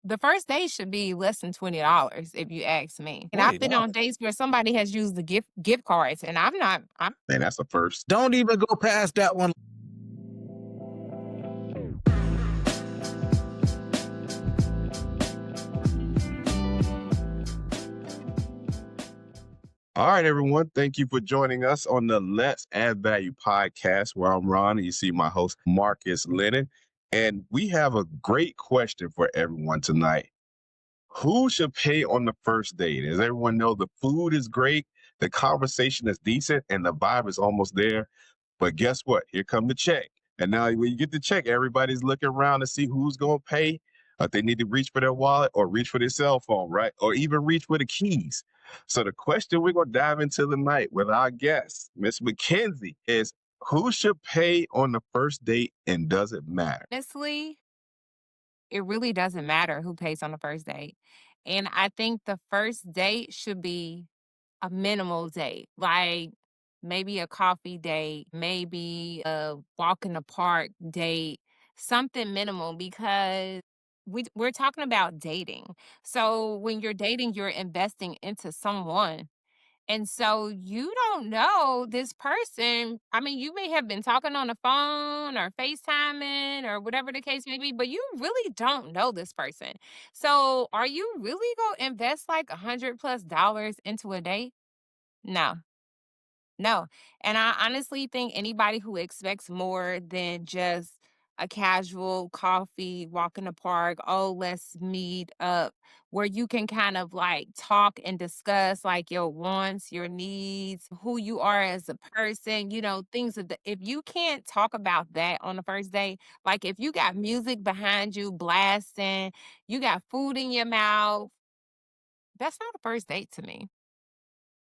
The first date should be less than $20 if you ask me. And I've been on $20. dates where somebody has used the gift cards, and I'm Man, that's a first. Don't even go past that one. All right, everyone. Thank you for joining us on the Let's Add Value podcast, where I'm Ron and you see my host, Marcus Lennon. And we have a great question for everyone tonight. Who should pay on the first date? As everyone knows, the food is great, the conversation is decent, and the vibe is almost there. But guess what? Here come the check. And now when you get the check, everybody's looking around to see who's going to pay. If they need to reach for their wallet or reach for their cell phone, right? Or even reach for the keys. So the question we're going to dive into tonight with our guest, Miss McKenzie, is who should pay on the first date and does it matter? honestly, it really doesn't matter who pays on the first date. And I think the first date should be a minimal date, like maybe a coffee date, maybe a walk in the park date, something minimal because we're talking about dating. So when you're dating, you're investing into someone. And so you don't know this person. I mean, you may have been talking on the phone or FaceTiming or whatever the case may be, but you really don't know this person. So are you really going to invest like $100+ into a date? No. No. And I honestly think anybody who expects more than just a casual coffee, walk in the park, oh, let's meet up, where you can kind of like talk and discuss like your wants, your needs, who you are as a person, things of the, if you can't talk about that on the first day, like if you got music behind you blasting, you got food in your mouth, that's not a first date to me.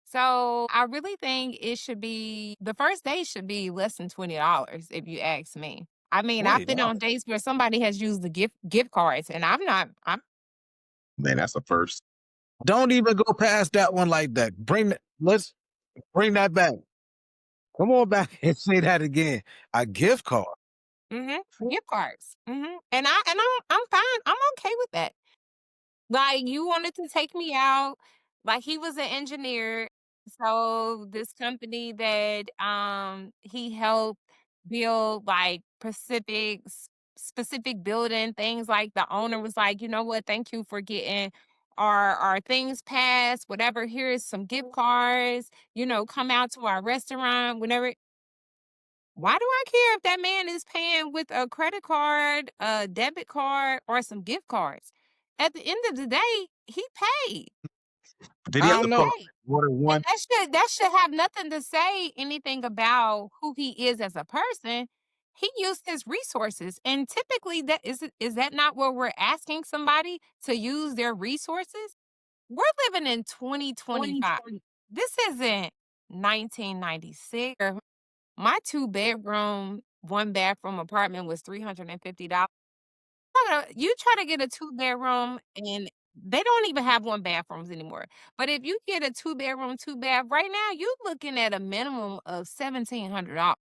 So I really think it should be the first date should be less than $20 if you ask me. I mean, I've been on $20. dates where somebody has used the gift cards, and I'm Man, that's a first. Don't even go past that one like that. Let's bring that back. Come on back and say that again. A gift card. gift cards. And I'm fine. I'm okay with that. Like, you wanted to take me out, like, he was an engineer, so this company that, he helped build, like, specific building, things like the owner was like, "You know what? Thank you for getting our things passed, whatever. Here's some gift cards, come out to our restaurant whenever." Why do I care if that man is paying with a credit card, a debit card, or some gift cards? At the end of the day, he paid. Did he I have don't to He put know. on paid. more than And one? that should have nothing to say anything about who he is as a person. He used his resources. And typically is that not what we're asking somebody to use their resources? We're living in 2025. This isn't 1996. My two-bedroom, one-bathroom apartment was $350. You try to get a two-bedroom, and they don't even have one-bathrooms anymore. But if you get a two-bedroom, two-bath, right now, you're looking at a minimum of $1,700.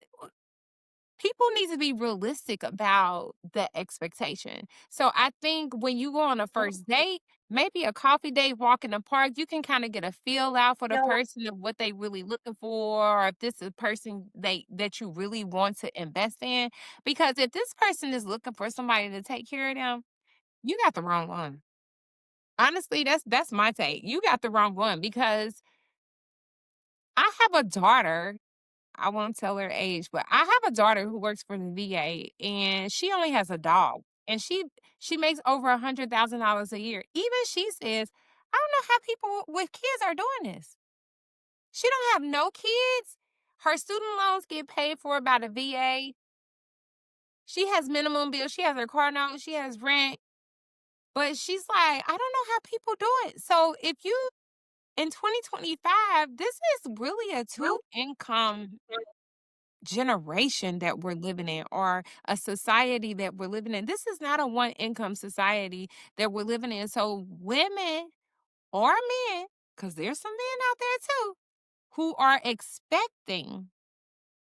People need to be realistic about the expectation. So I think when you go on a first date, maybe a coffee date, walk in the park, you can kind of get a feel out for the person of what they really looking for, or if this is a person that you really want to invest in. Because if this person is looking for somebody to take care of them, you got the wrong one. Honestly, that's my take. You got the wrong one because I have a daughter. I won't tell her age, but I have a daughter who works for the VA and she only has a dog. And she makes over $100,000 a year. Even she says, I don't know how people with kids are doing this. She don't have no kids. Her student loans get paid for by the VA. She has minimum bills. She has her car note. She has rent. But she's like, I don't know how people do it. So if you in 2025, this is really a two income generation that we're living in, or a society that we're living in. This is not a one income society that we're living in. So women or men, because there's some men out there too, who are expecting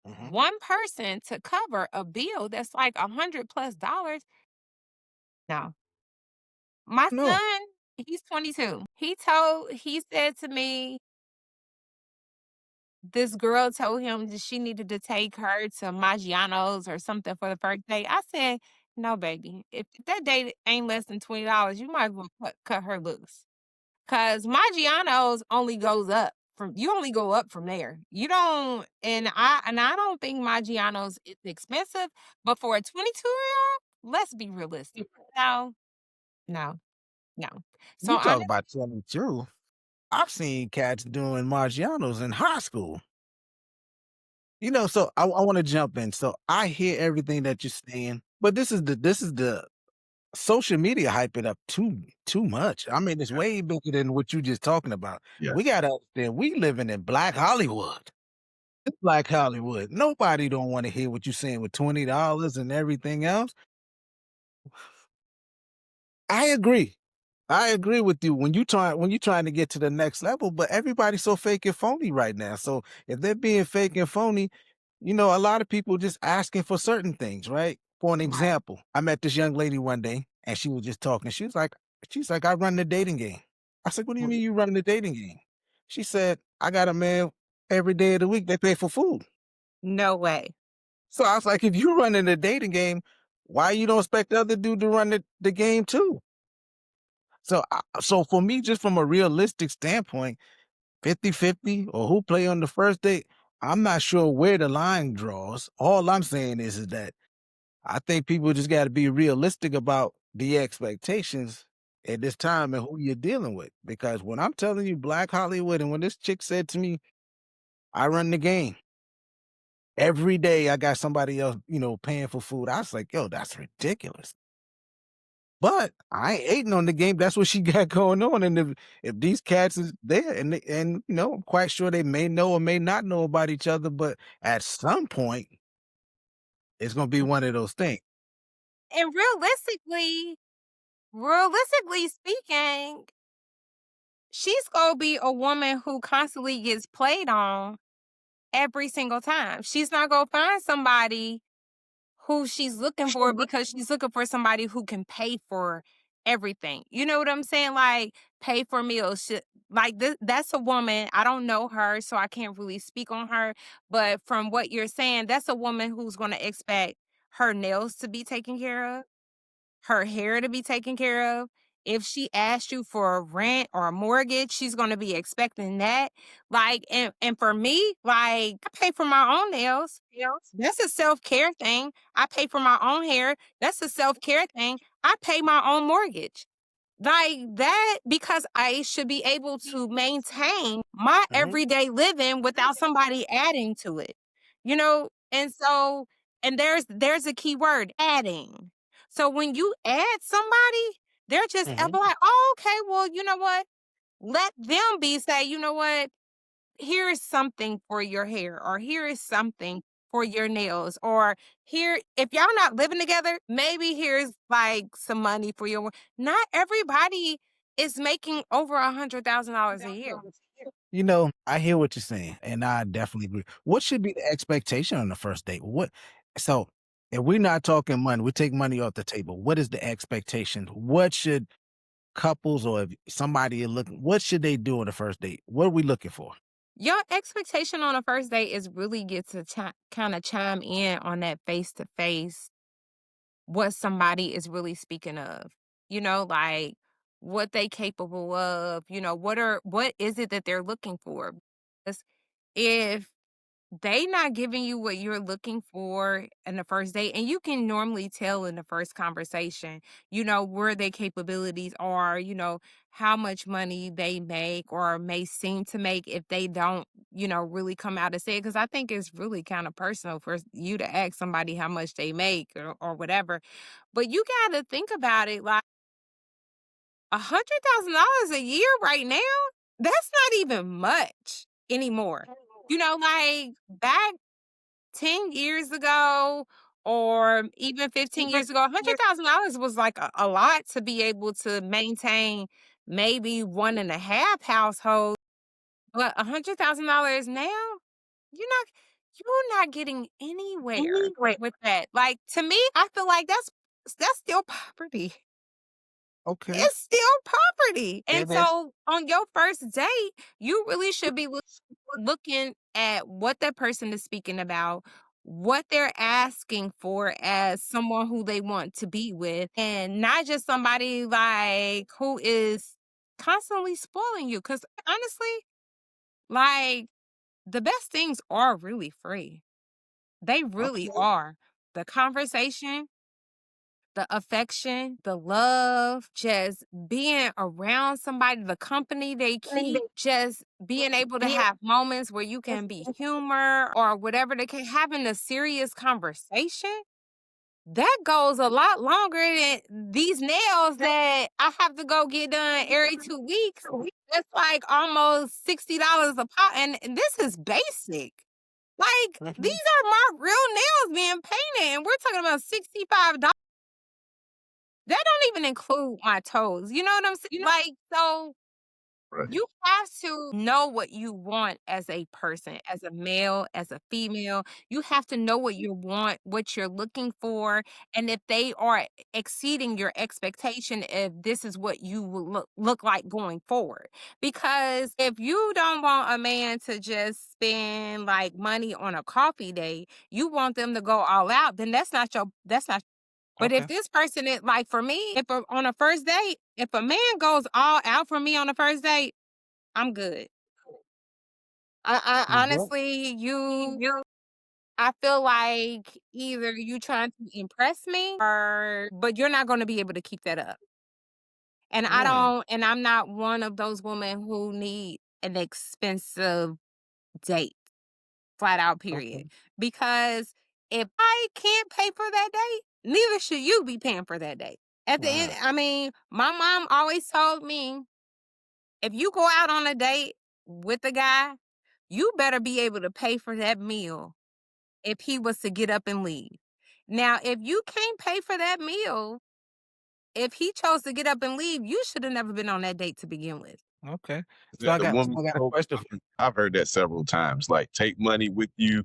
Mhm. one person to cover a bill that's like $100+. No, My No. son, he's 22. He said to me, this girl told him that she needed to take her to Maggiano's or something for the first date. I said, "No, baby. If that date ain't less than $20, you might as well cut her loose. Cause Maggiano's only goes up from you only go up from there. You don't and I don't think Maggiano's is expensive, but for a 22-year-old, let's be realistic. No, no, no. So You talk honestly, about 22. I've seen cats doing Margianos in high school. So I want to jump in. So I hear everything that you're saying, but this is the social media hype it up too much. I mean, it's Yeah. way bigger than what you just talking about. We Yes. gotta understand we living in Black Hollywood. It's Black Hollywood. Nobody don't want to hear what you're saying with $20 and everything else. I agree. I agree with you when you trying to get to the next level, but everybody's so fake and phony right now. So if they're being fake and phony, a lot of people just asking for certain things, right? For an right. example, I met this young lady one day and she was just talking. She's like, I run the dating game. I said, what do you mean you run the dating game? She said, I got a man every day of the week, they pay for food. No way. So I was like, if you running the dating game, why you don't expect the other dude to run the game too? So for me, just from a realistic standpoint, 50-50 or who play on the first date, I'm not sure where the line draws. All I'm saying is that I think people just got to be realistic about the expectations at this time and who you're dealing with. Because when I'm telling you Black Hollywood, and when this chick said to me, I run the game. Every day I got somebody else, paying for food. I was like, yo, that's ridiculous. But I ain't hating on the game. That's what she got going on. And if these cats is there and I'm quite sure they may know or may not know about each other, but at some point it's gonna be one of those things. And realistically speaking, she's gonna be a woman who constantly gets played on every single time. She's not gonna find somebody who she's looking for because she's looking for somebody who can pay for everything. You know what I'm saying? Like pay for meals. Like that's a woman. I don't know her, so I can't really speak on her. But from what you're saying, that's a woman who's going to expect her nails to be taken care of, her hair to be taken care of. If she asked you for a rent or a mortgage, she's gonna be expecting that. Like, and for me, like, I pay for my own nails. That's a self-care thing. I pay for my own hair. That's a self-care thing. I pay my own mortgage. Like that, because I should be able to maintain my Mhm, everyday living without somebody adding to it. And so and there's a key word, adding. So when you add somebody, they're just mhm, like, "Oh, okay, well, you know what? Let them be say, you know what? Here is something for your hair, or here is something for your nails, or here, if y'all not living together, maybe here's like some money for your not everybody is making over $100,000 a year. I hear what you're saying, and I definitely agree. What should be the expectation on the first date? So if we're not talking money, we take money off the table. What is the expectation? What should couples or if somebody is looking, what should they do on the first date? What are we looking for? Your expectation on a first date is really get to kind of chime in on that face to face what somebody is really speaking of. Like what they capable of, what is it that they're looking for? Because if they not giving you what you're looking for in the first date, and you can normally tell in the first conversation, where their capabilities are, how much money they make or may seem to make if they don't, really come out and say it. Because I think it's really kind of personal for you to ask somebody how much they make or whatever. But you got to think about it like $100,000 a year right now, that's not even much anymore. Like back 10 years ago or even 15 years ago, $100,000 was like a lot to be able to maintain maybe one and a half households. But $100,000 now, you're not you're not getting anywhere with that. Like to me, I feel like that's still poverty. Okay. it's still property. And It is. so on your first date, you really should be looking at what that person is speaking about, what they're asking for as someone who they want to be with, and not just somebody like who is constantly spoiling you. Because honestly, like the best things are really free. They really Okay. are. The conversation, the affection, the love, just being around somebody, the company they keep, just being able to have moments where you can be humor or whatever they can, having a serious conversation. That goes a lot longer than these nails that I have to go get done every 2 weeks. That's like almost $60 a pop. And this is basic. Like, these Mhm. are my real nails being painted, and we're talking about $65. That don't even include my toes. You know what I'm saying? Like, so Right. you have to know what you want as a person, as a male, as a female. You have to know what you want, what you're looking for, and if they are exceeding your expectation, if this is what you will look like going forward. Because if you don't want a man to just spend like money on a coffee date, you want them to go all out, then that's not. But if Okay. this person is like for me, on a first date, if a man goes all out for me on a first date, I'm good. I Mhm. honestly, I feel like either you trying to impress me or but you're not going to be able to keep that up. And Mm. I'm not one of those women who need an expensive date, flat out period. Okay. Because if I can't pay for that date, neither should you be paying for that date. At the end, Wow. I mean, my mom always told me if you go out on a date with a guy, you better be able to pay for that meal if he was to get up and leave. Now, if you can't pay for that meal, if he chose to get up and leave, you should have never been on that date to begin with. Okay. So That I the got woman a spoke. question for you. I've heard that several times. Like, take money with you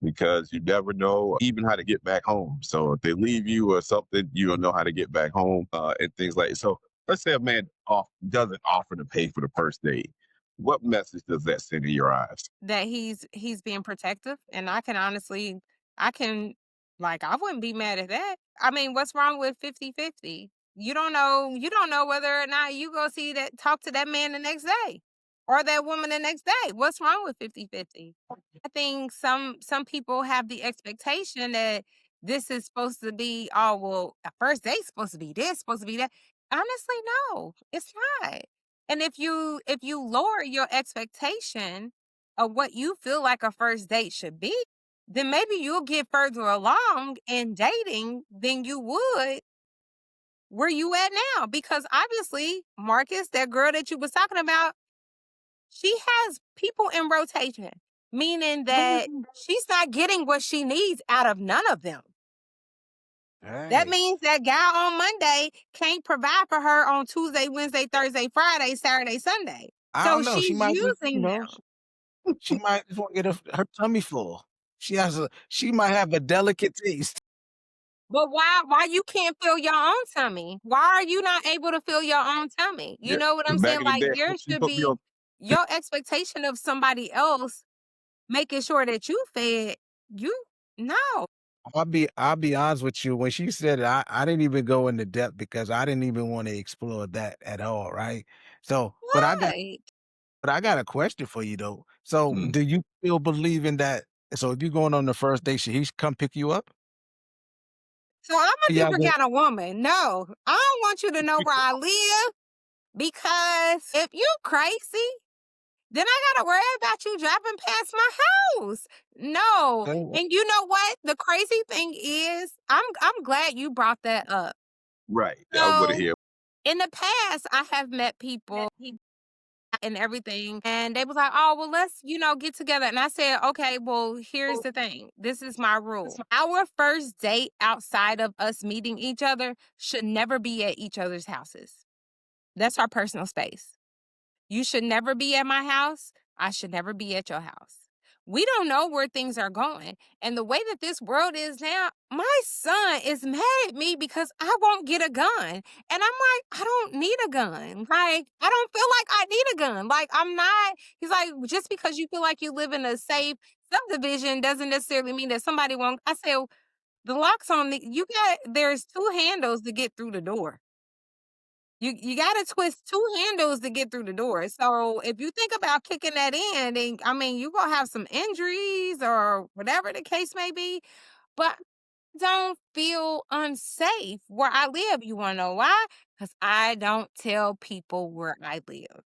because you never know even how to get back home. So if they leave you or something, you don't know how to get back home and things like so. Let's say a man doesn't offer to pay for the first date. What message does that send in your eyes? That he's being protective, and I can honestly I can like I wouldn't be mad at that. I mean, what's wrong with 50-50? You don't know whether or not you go see that talk to that man the next day or that woman the next day. What's wrong with 50-50? I think some people have the expectation that this is supposed to be, oh well, a first date's supposed to be this, supposed to be that. Honestly, no, it's not. And if you lower your expectation of what you feel like a first date should be, then maybe you'll get further along in dating than you would where you at now. Because obviously, Marcus, that girl that you was talking about, she has people in rotation, meaning that she's not getting what she needs out of none of them. That Hey. means that guy on Monday can't provide for her on Tuesday, Wednesday, Thursday, Friday, Saturday, Sunday. I So don't know. She she's might just, using them. she might just want to get her tummy full. She might have a delicate taste. But why you can't feel your own tummy? Why are you not able to feel your own tummy? You Yeah, know what I'm 'cause back saying? in the Like day, there she should put me be on. your expectation of somebody else making sure that you fed you no. I'll be honest with you. When she said it, I didn't even go into depth because I didn't even want to explore that at all, right? So, Right. but I got a question for you though. So, Mm. do you still believe in that? So, if you're going on the first date, should he come pick you up? So I'm a Yeah, different kind of woman. No, I don't want you to know where I live because if you crazy, then I gotta worry about you driving past my house. No. okay. And you know what? The crazy thing is, I'm glad you brought that up. Right. I would have So here. in the past, I have met people and everything, and they was like, "Oh, well, let's get together." And I said, "Okay, well, here's the thing. This is my rule. Our first date outside of us meeting each other should never be at each other's houses. That's our personal space. You should never be at my house. I should never be at your house. We don't know where things are going. And the way that this world is now, my son is mad at me because I won't get a gun. And I'm like, I don't need a gun. Like, I don't feel like I need a gun. Like, I'm not, he's like, just because you feel like you live in a safe subdivision doesn't necessarily mean that somebody won't. I said, the locks on the, you got, there's two handles to get through the door. You gotta twist 2 handles to get through the door. So, if you think about kicking that in, then, I mean, you gonna have some injuries or whatever the case may be, but don't feel unsafe where I live. You wanna know why? Because I don't tell people where I live.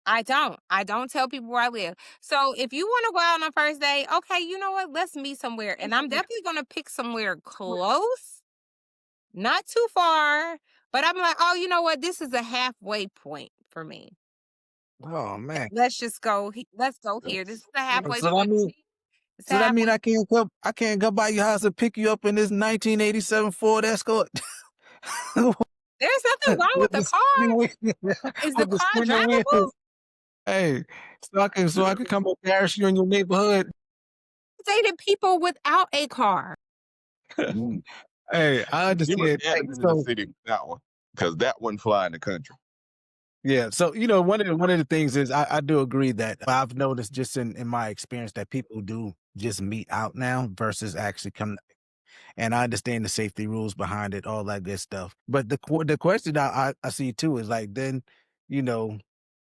I don't. I don't tell people where I live. So, if you wanna go out on a first date, okay, you know what? Let's meet somewhere, and I'm definitely gonna pick somewhere close, not too far, but I'm like, "Oh, you know what? This is a halfway point for me. Oh man. Let's go here. This is a halfway So I point for mean, me. It's a so that mean halfway." I can't come by your house and pick you up in this 1987 Ford Escort There's nothing wrong with with the the car. spinning wheel, Is the with the car spinning drivable? wheels. Hey, so I can come embarrass you in your neighborhood. Dated people without a car. Mm. Hey, I You must understand. have had Hey, it in the so city with that one, because that wouldn't fly in the country. yeah, so one of the things is I do agree that I've noticed just in my experience that people do just meet out now versus actually come. And I understand the safety rules behind it, all that good stuff. But the question I see too is like then, you know,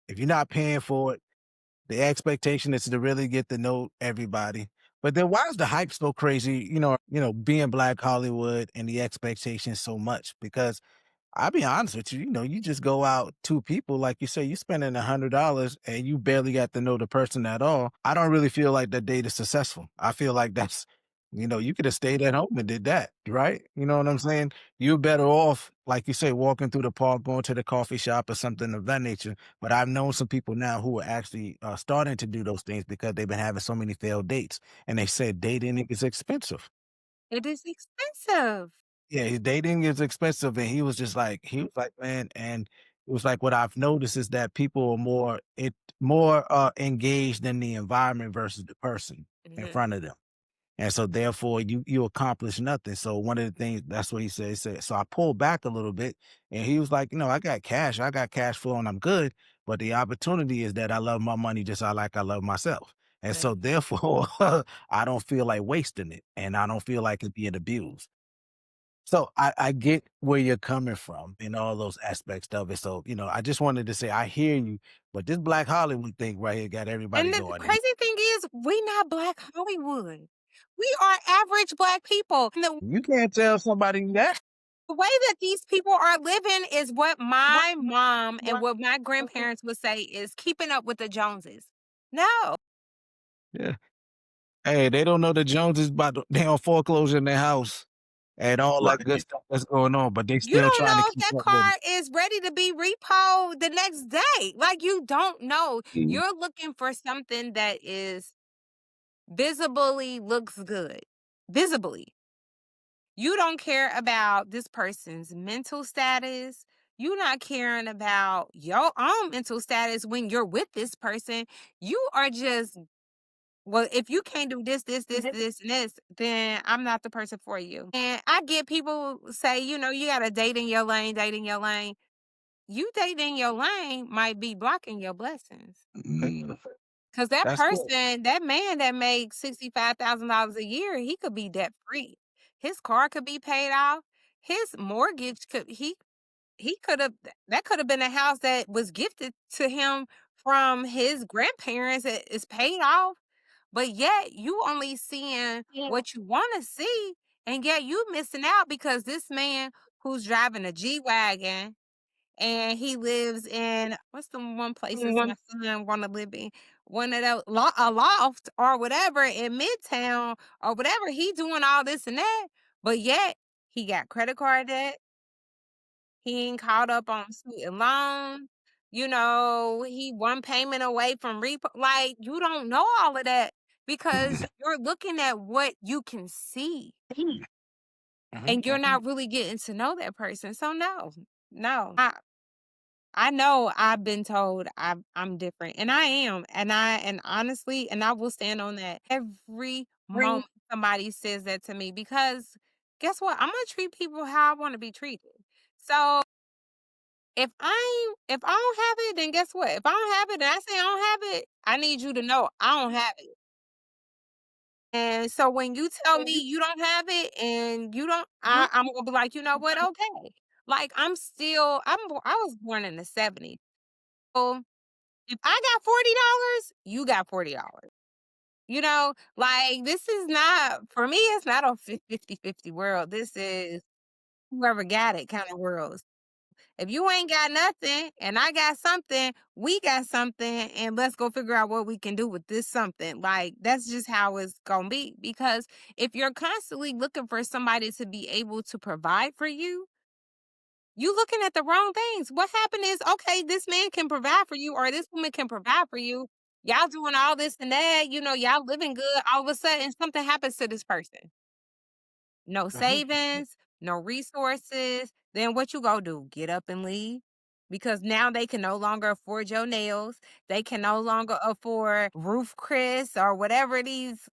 if you're not paying for it, the expectation is to really get to know everybody. But then why is the hype so crazy? Being Black Hollywood and the expectation so much because I'll be honest with you, you just go out two people, like you say, you spending $100 and you barely got to know the person at all. I don't really feel like that date is successful. I feel like you could have stayed at home and did that, right? You know what I'm saying? You're better off, like you say, walking through the park, going to the coffee shop or something of that nature. But I've known some people now who are actually starting to do those things because they've been having so many failed dates. And they said dating is expensive. It is expensive. Yeah, his dating is expensive, and he was like, "Man," and it was like, "What I've noticed is that people are more engaged in the environment versus the person in Mhm. front of them." And so therefore you accomplish nothing. So one of the things that's what he said, so I pulled back a little bit and he was like, I got cash flow and I'm good. But the opportunity is that I love my money just like I love myself. And so Right. therefore I don't feel like wasting it and I don't feel like it being abused. So I get where you're coming from in all those aspects of it. So, I just wanted to say I hear you, but this Black Hollywood thing right here got And everybody the going. And crazy thing is, we not Black Hollywood. We are average Black people. And you can't tell somebody that. the way that these people are living is what my mom and what my grandparents would say is keeping up with the Joneses. No. Yeah. Hey, they don't know the Joneses about they on foreclosure in their house and all that good Right. stuff that's going on, but they You still don't trying to know if keep that up with car it. is ready to be repoed the next day. Like, you don't know. Mhm. You're looking for something that is visibly looks good. Visibly. You don't care about this person's mental status. You're not caring about your own mental status when you're with this person. You are just, well, if you can't do this, and this, then I'm not the person for you. And I get people say, you got to date in your lane, date in your lane. You dating in your lane might be blocking your blessings. Okay, Mm. Because that that's good. person, that man that makes $65,000 a year, he could be debt free. His car could be paid off. His mortgage he could have that could have been a house that was gifted to him from his grandparents that is paid off. But yet you only seeing what you want to see, and yet you missing out because this man who's driving a G wagon and he lives in what's the one places my son want to live in? One of those a loft or whatever in Midtown or whatever. He doing all this and that, but yet he got credit card debt. He ain't caught up on student loan. He one payment away from repo. Like, you don't know all of that because you're looking at what you can see Mhm, and you're mhm. not really getting to know that person. So no, no. I know I've been told I'm different, and I am, and honestly, and I will stand on that every moment somebody says that to me because guess what? I'm gonna treat people how I want to be treated. So if I don't have it, then guess what? If I don't have it and I say I don't have it, I need you to know I don't have it. And so when you tell me you don't have it and you don't, I'm gonna be like, you know what? Okay. Like I was born in the 70s. So if I got $40, you got $40. Like this is not for me, it's not a 50-50 world. This is whoever got it kind of world. If you ain't got nothing and I got something, we got something, and let's go figure out what we can do with this something. Like that's just how it's gonna be. Because if you're constantly looking for somebody to be able to provide for you looking at the wrong things. What happened is, okay, this man can provide for you or this woman can provide for you. Y'all doing all this and that, y'all living good. All of a sudden, something happens to this person. No Mhm. savings, no resources. Then what you go do? Get up and leave? Because now they can no longer afford your nails. They can no longer afford Roof Chris or whatever these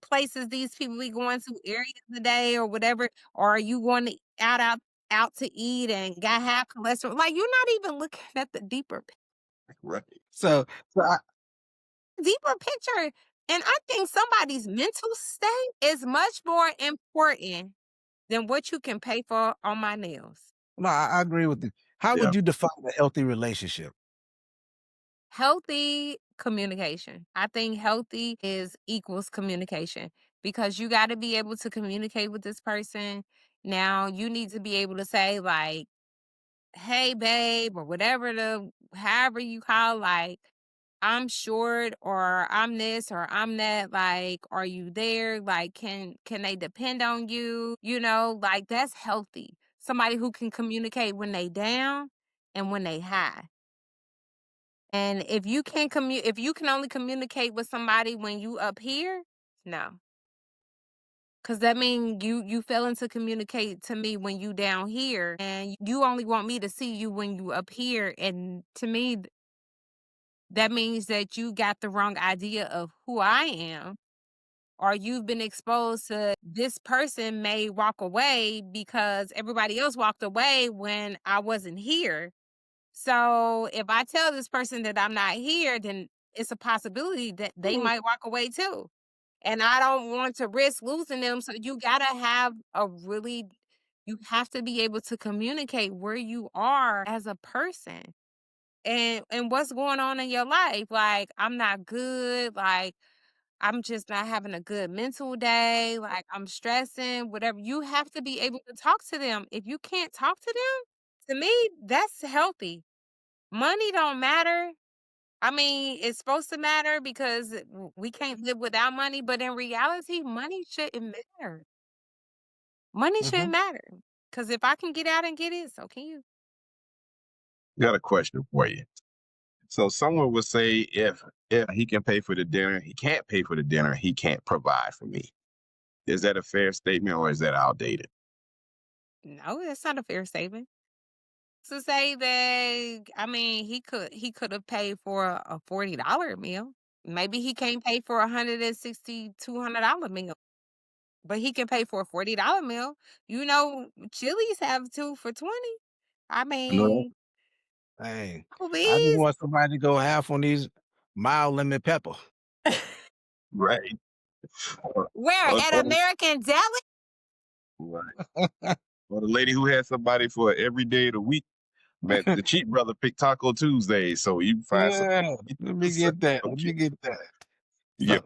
places these people be going to areas a day or whatever, or are you going to out to eat and got high cholesterol? Like you're not even looking at the Right. So deeper picture. And I think somebody's mental state is much more important than what you can pay for on my nails. no, I agree with you. How Yeah. would you define a healthy relationship? Healthy communication. I think healthy is equals communication because you got to be able to communicate with this person. Now, you need to be able to say, like, hey, babe, or whatever however you call, like, I'm short or I'm this or I'm that. Like, are you there? Like, can they depend on you? Like that's healthy. Somebody who can communicate when they down and when they high. And if you can only communicate with somebody when you up here, no. Cause that means you failing to communicate to me when you down here and you only want me to see you when you up here. And to me, that means that you got the wrong idea of who I am. Or you've been exposed to this person may walk away because everybody else walked away when I wasn't here. So if I tell this person that I'm not here, then it's a possibility that they might walk away too. And I don't want to risk losing them. So you have to be able to communicate where you are as a person and what's going on in your life. Like, I'm not good. Like, I'm just not having a good mental day. Like, I'm stressing, whatever. You have to be able to talk to them. If you can't talk to them, to me, that's healthy. Money don't matter. I mean, it's supposed to matter because we can't live without money, but in reality, money shouldn't matter. Money Mhm. shouldn't matter. Because if I can get out and get it, so can you. Got a question for you. So someone would say if he can pay for the dinner, he can't pay for the dinner, he can't provide for me. Is that a fair statement or is that outdated? No, that's not a fair statement. To say that, I mean, he could have paid for a $40 meal. Maybe he can't pay for $160-$200 meal, but he can pay for a $40 meal. Chili's have two for 20. I No. mean, Hey, I just Applebee's. want somebody to go half on these mild lemon pepper. Right. Or, Where or, at or, American Deli? right. Or the lady who had somebody for every day of the week. Man, the cheap brother picked Taco Tuesday, so you find some. Yeah, let me get that. Let Okay. me get that. Yeah.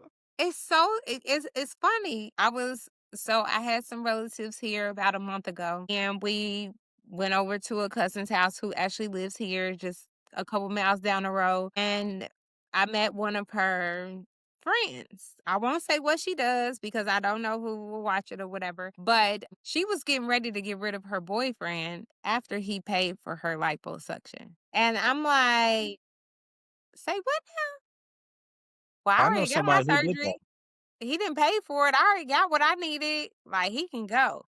So, It's funny. I had some relatives here about a month ago, and we went over to a cousin's house who actually lives here just a couple miles down the road, and I met one of her friends. I won't say what she does because I don't know who will watch it or whatever, but she was getting ready to get rid of her boyfriend after he paid for her liposuction. And I'm like, say what? Well, I I know already got my somebody who did that. surgery. He didn't pay for it. I already got what I needed. Like, he can go.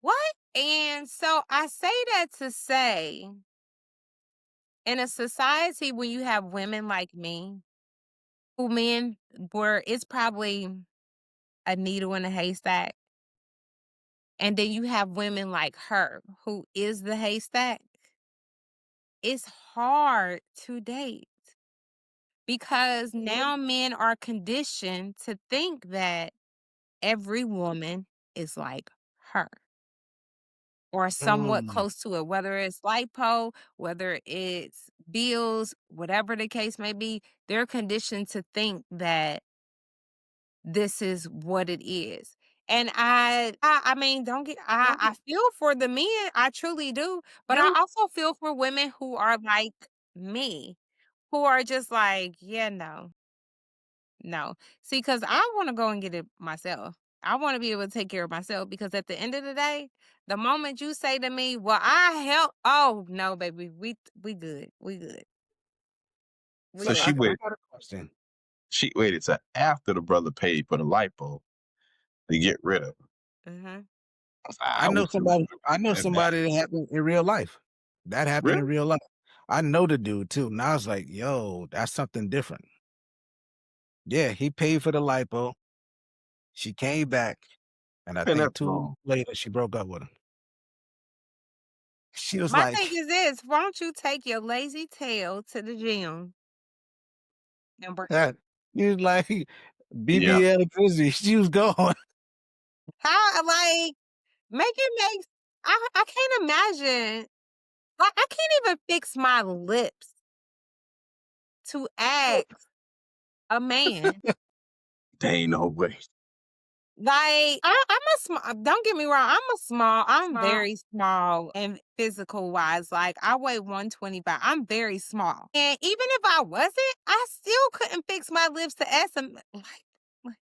What? And so I say that to say in a society where you have women like me, who men where it's probably a needle in a haystack, and then you have women like her who is the haystack, it's hard to date because now men are conditioned to think that every woman is like her or somewhat Mm. close to it, whether it's lipo, whether it's bills, whatever the case may be, they're conditioned to think that this is what it is. And I mean, don't get I feel for the men, I truly do, but I also feel for women who are like me, who are just like, yeah, no, no. See, because I want to go and get it myself. I want to be able to take care of myself because at the end of the day, the moment you say to me, "Well, I help," oh no, baby, we good, we good, we So So I, she good. I waited. got a question. She waited till after the brother paid for the lipo to get rid of her. Hmm. I I know would feel somebody. I know like that. somebody that happened in real life. That happened in Really? real life. I know the dude too. And I was like, yo, that's something different. Yeah, he paid for the lipo. She came back, and I And think that's 2 weeks wrong. later she broke up with him. She was My thing like, is this: why don't you take your lazy tail to the gym and work? he was like Yeah. BB electricity. She was gone. How like make it make? I can't imagine. Like I can't even fix my lips to ask a man. There ain't no way. Like, I'm a small don't get me wrong, I'm very small and physical wise, like, I weigh 125, I'm very small, and even if I wasn't, I still couldn't fix my lips to ask him, like,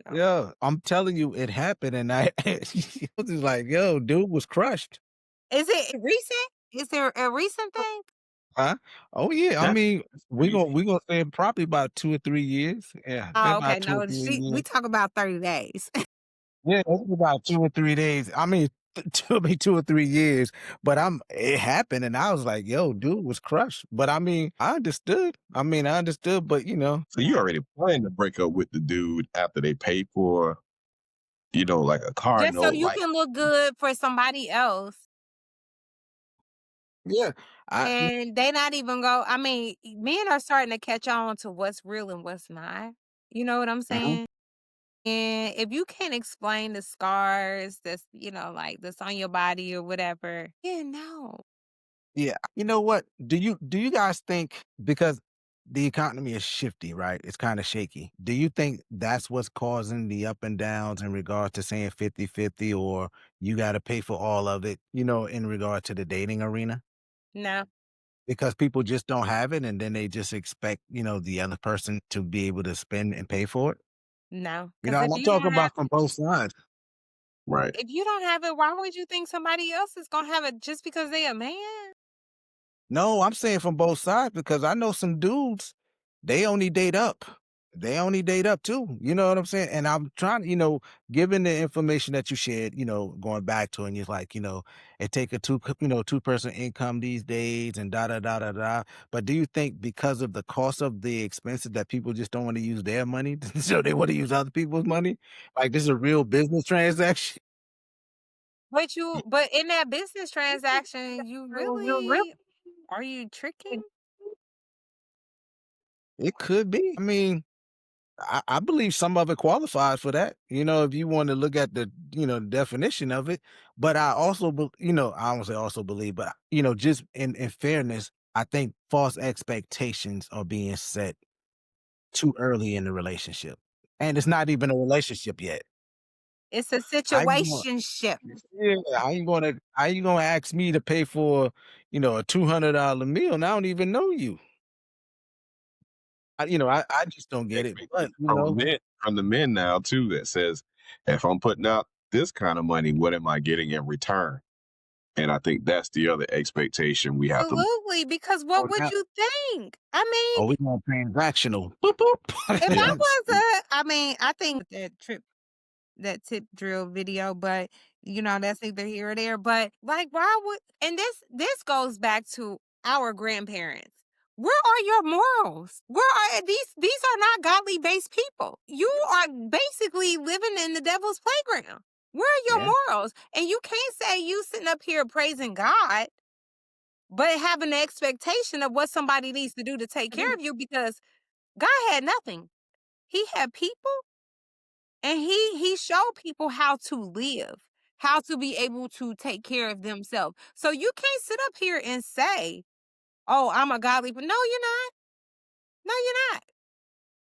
no. Yeah, I'm telling you, it happened, and I she was just like, yo, dude was crushed. Is it recent? Is there a recent thing? Huh? Oh yeah. I That, mean, that's we crazy. gonna we gonna say probably about 2 or 3 years. Yeah, been Oh, okay, about two or no, three we years. talk about 30 days. Yeah, it's been about 2 or 3 days. I mean, to be 2 or 3 years, but it happened, and I was like, "Yo, dude was crushed." But I mean, I understood. I understood, but So you already planned to break up with the dude after they paid for, like a car Just so note, you like can look good for somebody else. yeah, I And they not even go I mean, men are starting to catch on to what's real and what's not. You know what I'm mhm, saying? And if you can't explain the scars that's, like that's on your body or whatever, yeah, no. yeah. You know what? Do you guys think because the economy is shifty, right? It's kind of shaky. Do you think that's what's causing the up and downs in regard to saying 50-50, or you got to pay for all of it, in regard to the dating arena? No, Because people just don't have it, and then they just expect, the other person to be able to spend and pay for it? no. Because And I'm talking about from both sides. right. if you don't have it, why would you think somebody else is gonna have it just because they a man? No, I'm saying from both sides because I know some dudes, they only date up. They only date up too. You know what I'm saying? And I'm trying, given the information that you shared, going back to, and you're like, it take a two-person income these days and da da da da da. But do you think because of the cost of the expenses that people just don't want to use their money, so they want to use other people's money? Like this is a real business transaction? But in that business transaction, you really are you tricking? It could be. I mean, I believe some of it qualifies for that, if you want to look at the, definition of it. But I also, I don't say also believe, but, just in fairness, I think false expectations are being set too early in the relationship. And it's not even a relationship yet. It's a How you going situationship. yeah, how you gonna ask me to pay for, a $200 meal and I don't even know you? I just don't get it. But, Expectation from the men now too that says, if I'm putting out this kind of money, what am I getting in return? And I think that's the other expectation we have to. Absolutely, because what oh, would now you think? I oh, mean, we going transactional. Boop, boop. if I Yeah. was I mean, I think that tip drill video, but that's neither here or there. But like, why would? And this goes back to our grandparents. Where are your morals? Where are these are not godly based people. You are basically living in the devil's playground. Where are your Yeah. morals? And you can't say you sitting up here praising God, but having the expectation of what somebody needs to do to take care of you because God had nothing. He had people and he showed people how to live, how to be able to take care of themselves. So you can't sit up here and say, "Oh, I'm a godly," but no, you're not. No, you're not.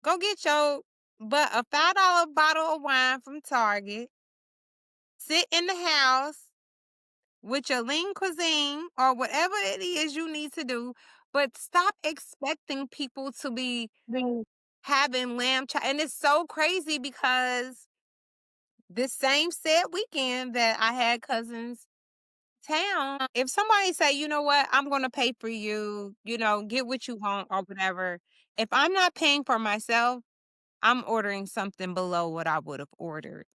Go get your but a $5 bottle of wine from Target. Sit in the house with your lean cuisine or whatever it is you need to do, but stop expecting people to be having lamb chop. And it's so crazy because this same said weekend that I had cousins town, if somebody say, you know what, I'm gonna pay for you, get what you want or whatever. If I'm not paying for myself, I'm ordering something below what I would have ordered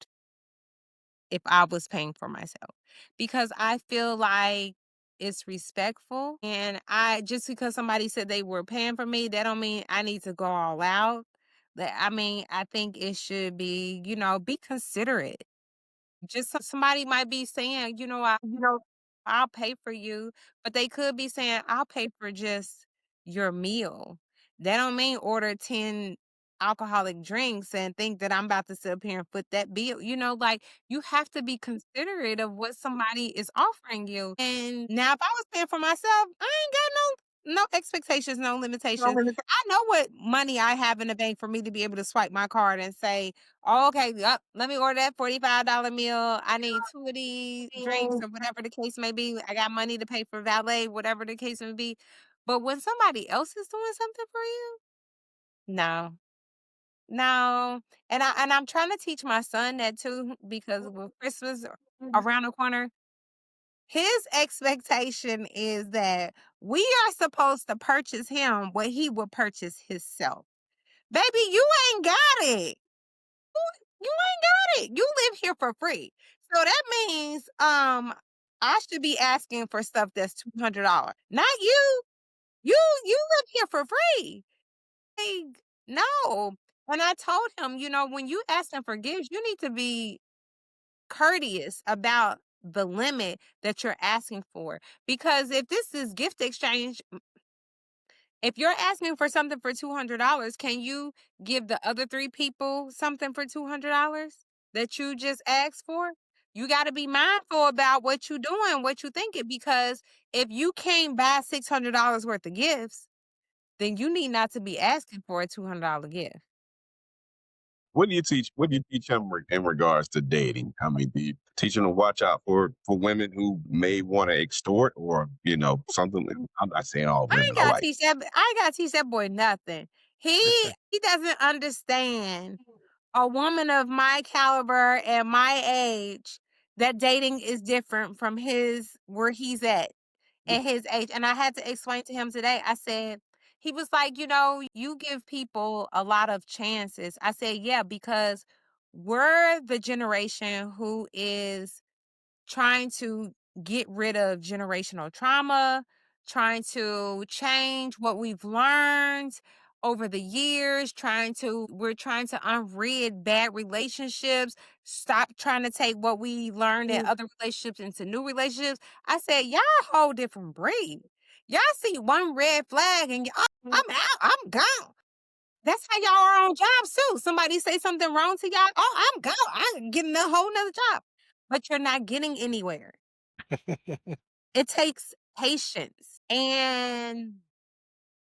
if I was paying for myself. Because I feel like it's respectful. And I just because somebody said they were paying for me, that don't mean I need to go all out. I mean, I think it should be, be considerate. Just somebody might be saying, I'll pay for you, but they could be saying, I'll pay for just your meal. That don't mean order 10 alcoholic drinks and think that I'm about to sit up here and foot that bill. Like you have to be considerate of what somebody is offering you. And now if I was paying for myself, I ain't got no expectations, no limitations. I know what money I have in the bank for me to be able to swipe my card and say, "Oh, okay, yep, let me order that $45 meal. I need 2 of these drinks," or whatever the case may be. I got money to pay for valet, whatever the case may be. But when somebody else is doing something for you, no. No. And I'm trying to teach my son that too because with Christmas around the corner, his expectation is that we are supposed to purchase him what he would purchase himself. Baby, you ain't got it. You ain't got it. You live here for free. So that means I should be asking for stuff that's $200. Not you. You live here for free. Like, no. And I told him, when you asking for gifts, you need to be courteous about the limit that you're asking for. Because if this is gift exchange, if you're asking for something for $200, can you give the other three people something for $200 that you just asked for? You got to be mindful about what you're doing, what you're thinking, because if you can't buy $600 worth of gifts, then you need not to be asking for a $200 gift. What do you teach? What do you teach him in regards to dating? I mean, do you teach him to watch out for women who may want to extort or something? I'm not saying all I women ain't are gotta like. teach that. I ain't gotta teach that boy nothing. He doesn't understand a woman of my caliber and my age that dating is different from his where he's at his age. And I had to explain to him today. I said, he was like, you give people a lot of chances. I said, yeah, because we're the generation who is trying to get rid of generational trauma, trying to change what we've learned over the years, we're trying to unrid bad relationships, stop trying to take what we learned in other relationships into new relationships. I said, y'all a whole different breed. Y'all see one red flag and I'm out, I'm gone. That's how y'all are on jobs too. Somebody say something wrong to y'all. Oh, I'm gone. I'm getting a whole nother job. But you're not getting anywhere. It takes patience. And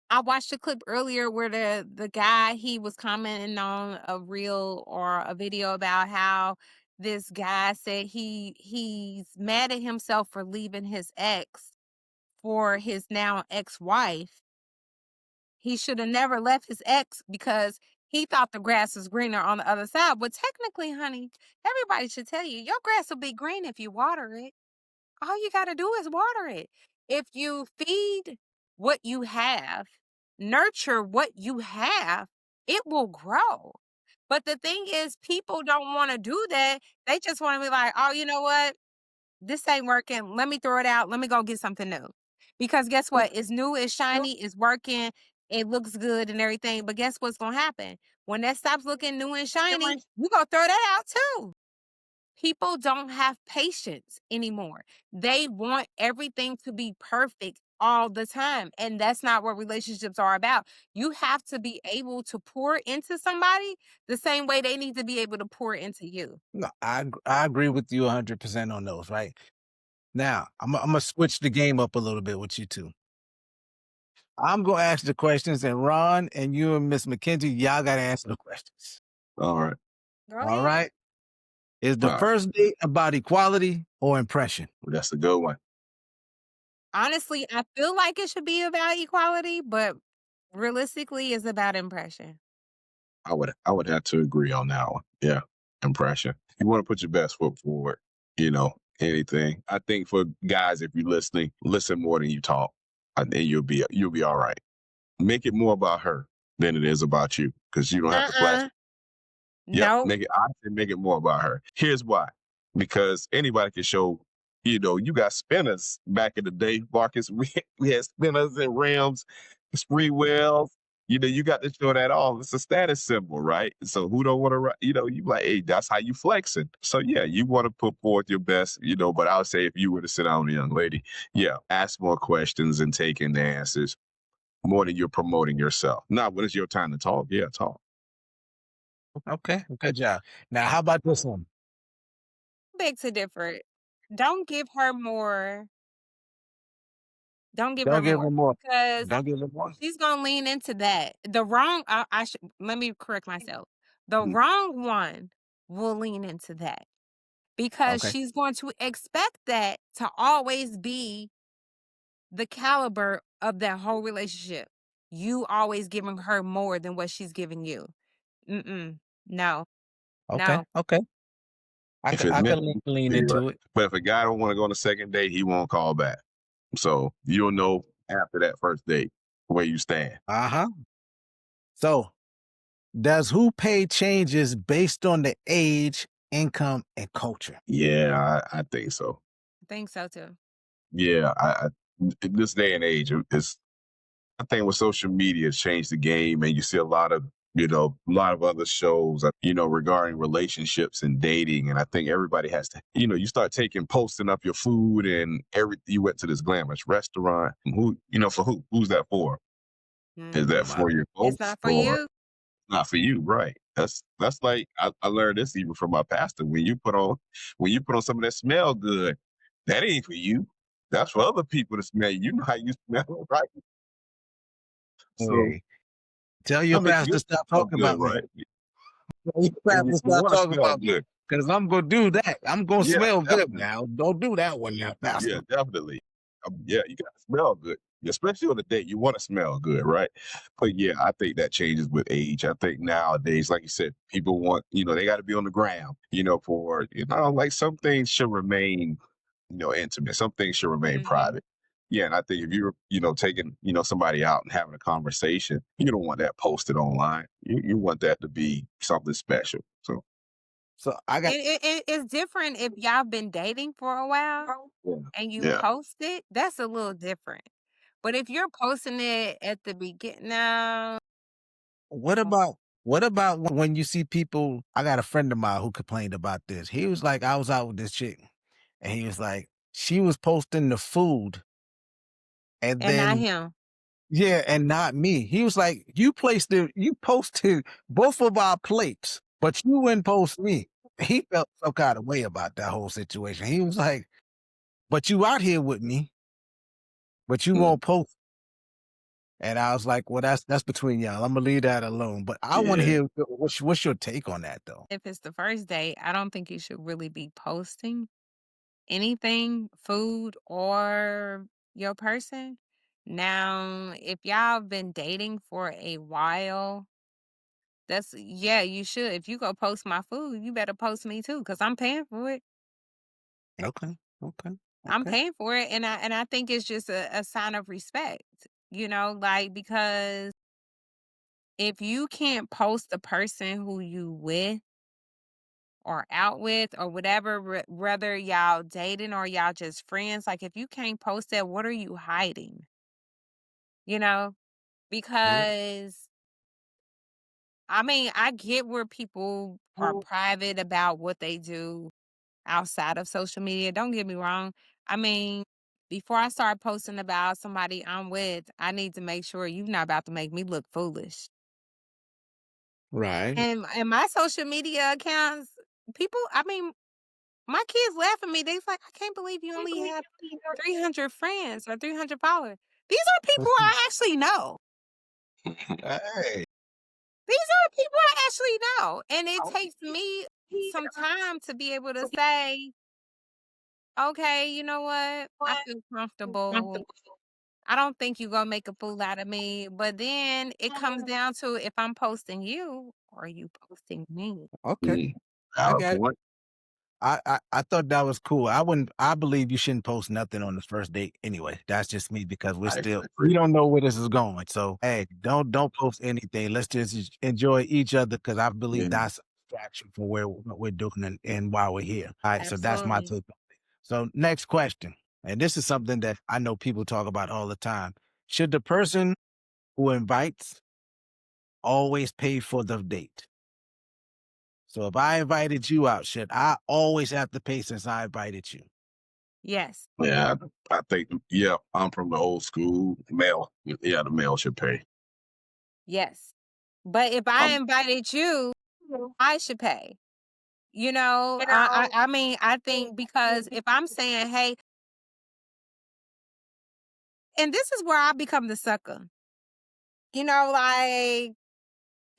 I watched a clip earlier where the guy he was commenting on a reel or a video about how this guy said he's mad at himself for leaving his ex for his now ex-wife. He should have never left his ex because he thought the grass was greener on the other side. But technically, honey, everybody should tell you your grass will be green if you water it. All you got to do is water it. If you feed what you have, nurture what you have, it will grow. But the thing is, people don't want to do that. They just want to be like, oh, you know what? This ain't working. Let me throw it out. Let me go get something new. Because guess what? It's new, it's shiny, it's working, it looks good and everything. But guess what's gonna happen? When that stops looking new and shiny, you gonna throw that out too. People don't have patience anymore. They want everything to be perfect all the time. And that's not what relationships are about. You have to be able to pour into somebody the same way they need to be able to pour into you. No, I agree with you 100% on those, right? Now, Imma switch the game up a little bit with you 2. I'm gonna ask the questions, and Ron and you and Miss McKenzie, y'all gotta answer the questions. All right. Go All ahead. right? Is the All right. first date about equality or impression? That's a good one. Honestly, I feel like it should be about equality, but realistically, it's about impression. I would have to agree on that one. Yeah. Impression. You want to put your best foot forward, anything. I think for guys, if you're listening, listen more than you talk. I think you'll be all right. Make it more about her than it is about you. Because you don't have to flash. Uh-uh. Yep, No. make it more about her. Here's why. Because anybody can show, you got spinners back in the day, Marcus. We had spinners and rims, spree wells. You got to show that off. It's a status symbol, right? So who don't want to, you like, hey, that's how you flexing. So yeah, you want to put forth your best, but I would say if you were to sit down with a young lady, yeah, ask more questions and take in the answers more than you're promoting yourself. Now, when it's your time to talk, yeah, talk. Okay, good job. Now, how about this one? Beg to differ. Don't give her more. Don't give her Don't give more her more. because Don't give her more. she's gonna lean into that. The wrong I should let me correct myself. The Mm, wrong one will lean into that because Okay, she's going to expect that to always be the caliber of that whole relationship. You always giving her more than what she's giving you. Mm-mm. No, okay, no. okay. If it's I meant can to lean be, right. into it. But if a guy don't want to go on a second date, he won't call back. So you'll know after that first date where you stand. Uh-huh. So, does who pay changes based on the age, income, and culture? Yeah, I think so. I think so too. Yeah, in this day and age, it's I think with social media, it's changed the game, and you see a lot of other shows, regarding relationships and dating. And I think everybody has to, you start posting up your food and you went to this glamorous restaurant. For who? Who's that for? Is that My for your It's folks not for or you. not for you? Right. That's like I learned this even from my pastor. When you put on something that smell good, that ain't for you. That's for other people to smell. You know how you smell, right? So hey, tell I your make you pastor stop smell talking good, about me. right? Tell your And you, pastor you stop want to talking smell about me, good. because I'm gonna do that. I'm gonna Yeah, smell good definitely. now. Don't do that one now, Yeah, pastor. definitely. Yeah, you gotta smell good, especially on the date. You want to smell good, right? But yeah, I think that changes with age. I think nowadays, like you said, people want, they got to be on the ground, for, like some things should remain, intimate. Some things should remain Mhm. private. Yeah, and I think if you're, taking, somebody out and having a conversation, you don't want that posted online. You want that to be something special. So So I got It's different if y'all been dating for a while yeah, and you yeah. post it, that's a little different. But if you're posting it at the beginning, no. what about when you see people? I got a friend of mine who complained about this. He was like, I was out with this chick, and he was like, she was posting the food, and And not then him. yeah, and not me. He was like, you posted both of our plates, but you wouldn't post me. He felt some kind of way about that whole situation. He was like, but you out here with me, but you Mm, won't post. And I was like, well, that's between y'all. I'm gonna leave that alone. But I want to yeah. hear what's your take on that though. If it's the first date, I don't think you should really be posting anything, food or your person. Now, if y'all been dating for a while, that's yeah, you should. If you go post my food, you better post me too, because I'm paying for it. Okay, okay, I'm okay. paying for it, and I think it's just a sign of respect, like because if you can't post the person who you with or out with or whatever, whether y'all dating or y'all just friends, like if you can't post that, what are you hiding? You know? Yeah. Because I mean, I get where people are private about what they do outside of social media. Don't get me wrong. I mean, before I start posting about somebody I'm with, I need to make sure you're not about to make me look foolish. Right. And my social media accounts, people, I mean, my kids laugh at me. They's like, I can't believe you only have 300 friends or 300 followers. These are people I actually know. Hey. These are people I actually know. And it takes me some time to be able to say, okay, you know what? I feel comfortable. I don't think you're gonna make a fool out of me. But then it comes down to if I'm posting you or are you posting me? Okay. Mm. I Valid got point. I thought that was cool. I believe you shouldn't post nothing on the first date anyway. That's just me because I we agree. don't know where this is going. So hey, don't post anything. Let's just enjoy each other because I believe Yeah. that's a distraction for what we're doing and why we're here. All right. So that's my Absolutely. take. So next question. And this is something that I know people talk about all the time. Should the person who invites always pay for the date? So if I invited you out, should I always have to pay since I invited you? Yes. Yeah, I think, yeah, I'm from the old school male. Yeah, the male should pay. Yes. But if I Um, invited you, I should pay. I mean, I think because if I'm saying, hey, and this is where I become the sucker. Like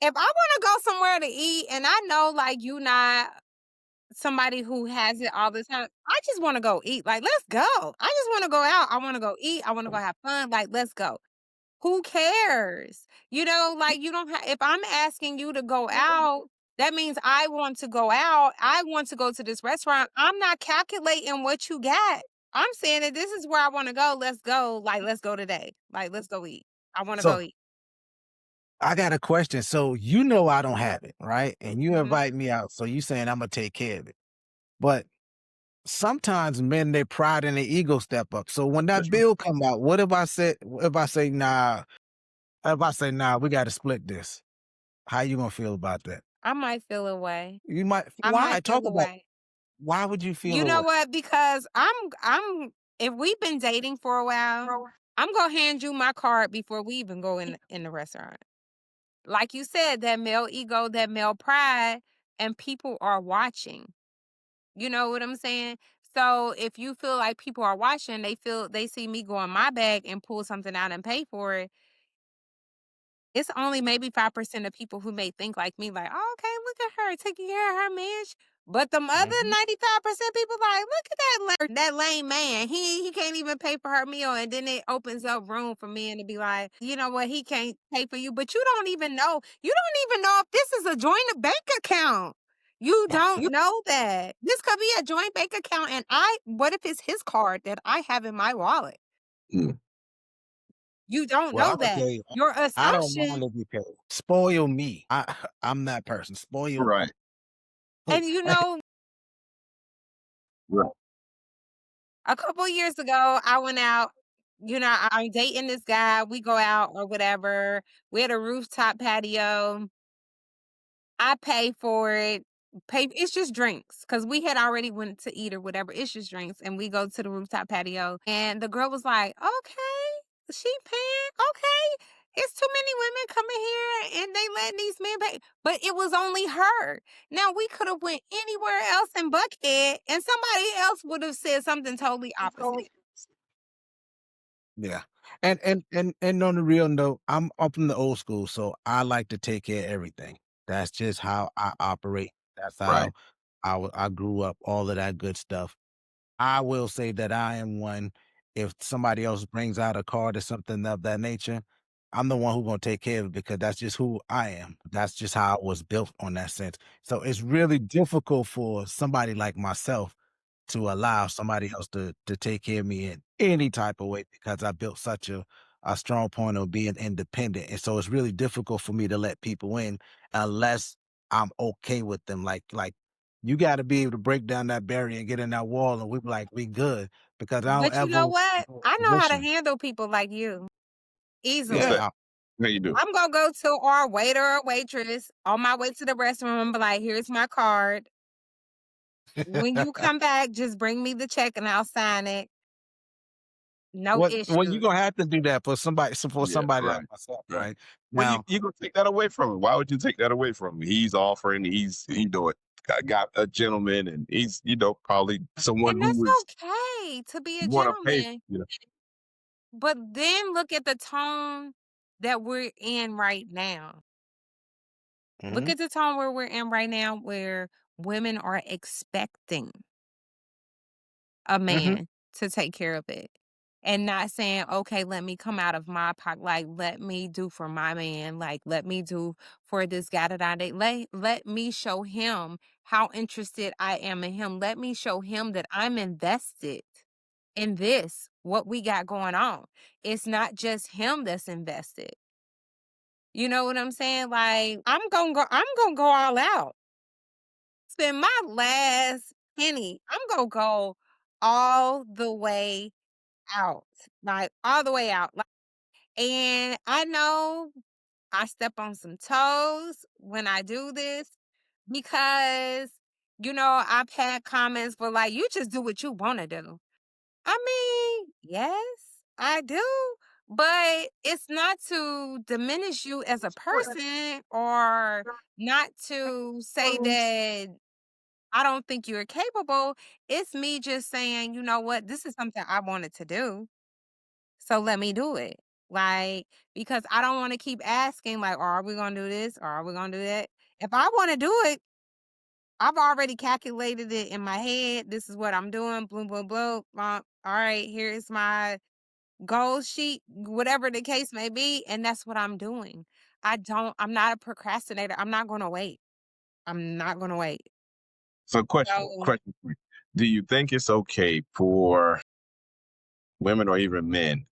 if I want to go somewhere to eat and I know like you not somebody who has it all the time, I just want to go eat. Like, let's go. I just want to go out. I want to go eat. I want to go have fun. Like, let's go. Who cares? Like you don't have, if I'm asking you to go out, that means I want to go out. I want to go to this restaurant. I'm not calculating what you got. I'm saying that this is where I want to go. Let's go. Like, let's go today. Like, let's go eat. I want to go So eat. I got a question. So you know I don't have it, right? And you Mhm. invite me out. So you saying I'm gonna take care of it. But sometimes men, their pride and their ego step up. So when that that's right. bill come out, what if I say nah, we gotta split this? How you gonna feel about that? I might feel away. You might I might why? feel Talk about away. why would you feel You know away? what? Because I'm if we've been dating for a while, I'm gonna hand you my card before we even go in the restaurant. Like you said, that male ego, that male pride, and people are watching. You know what I'm saying? So if you feel like people are watching, they see me go in my bag and pull something out and pay for it. It's only maybe 5% of people who may think like me, like, "Oh, okay, look at her taking care of her man." But the other Mhm. 95% people like, "Look at that lame man. He can't even pay for her meal." And then it opens up room for men to be like, "You know what? He can't pay for you." But you don't even know. You don't even know if this is a joint bank account. You don't know that. This could be a joint bank account and what if it's his card that I have in my wallet? Mm, You don't Well, know I'm gonna that. tell you, Your I don't mind assumption if you pay. Spoil me. I'm that person. Spoil right. me. and Right. a couple years ago, I went out, I'm dating this guy, we go out or whatever. We had a rooftop patio. I pay for it. It's just drinks because we had already went to eat or whatever. It's just drinks, and we go to the rooftop patio. And the girl was like, "Okay, she paying. Okay, it's too many women coming here, and they letting these men pay." But it was only her. Now we could have went anywhere else in Buckhead, and somebody else would have said something totally opposite. Yeah. And on the real note, I'm from the old school, so I like to take care of everything. That's just how I operate. That's Right. how I grew up, all of that good stuff. I will say that I am one, if somebody else brings out a card or something of that nature, I'm the one who gonna take care of it because that's just who I am. That's just how I was built on that sense. So it's really difficult for somebody like myself to allow somebody else to take care of me in any type of way because I built such a strong point of being independent. And so it's really difficult for me to let people in unless I'm okay with them. Like You gotta be able to break down that barrier and get in that wall, and we be like, "We good," because I don't But you know ever what? I know how to listen. handle people like you What's easily. that? Yeah. How you do? I'm gonna go to our waiter or waitress on my way to the restaurant and be like, "Here's my card. When you come back, just bring me the check and I'll sign it. No Well, you issues." gonna have to do that for somebody Yeah, like right, myself, right. right? Well, Now you gonna take that away from him. Why would you take that away from him? He's offering, he do it. Got a gentleman and he's, probably someone And who that's was okay to be a wanna pay, gentleman. But then look at the tone that we're in right now. Look mhm, at the tone where we're in right now, where women are expecting a mhm. man to take care of it and not saying, okay, let me come out of my pocket. Like, let me do for my man. Like, let me do for this guy that I date. Let me show him how interested I am in him. Let me show him that I'm invested in this, what we got going on. It's not just him that's invested. You know what I'm saying? Like, I'm gonna go all out. Spend my last penny. I'm gonna go all the way out. Like all the way out. Like, and I know I step on some toes when I do this because I've had comments for like, you just do what you want to do. I mean, yes, I do. But it's not to diminish you as a person or not to say that I don't think you're capable. It's me just saying, you know what, this is something I wanted to do. So let me do it. Like, because I don't want to keep asking, like, are we going to do this? Or are we going to do that? If I want to do it, I've already calculated it in my head. This is what I'm doing. Boom, boom, boom. All right, here's my goal sheet, whatever the case may be. And that's what I'm doing. I'm not a procrastinator. I'm not going to wait. I'm not going to wait. So So question for you. Do you think it's okay for women or even men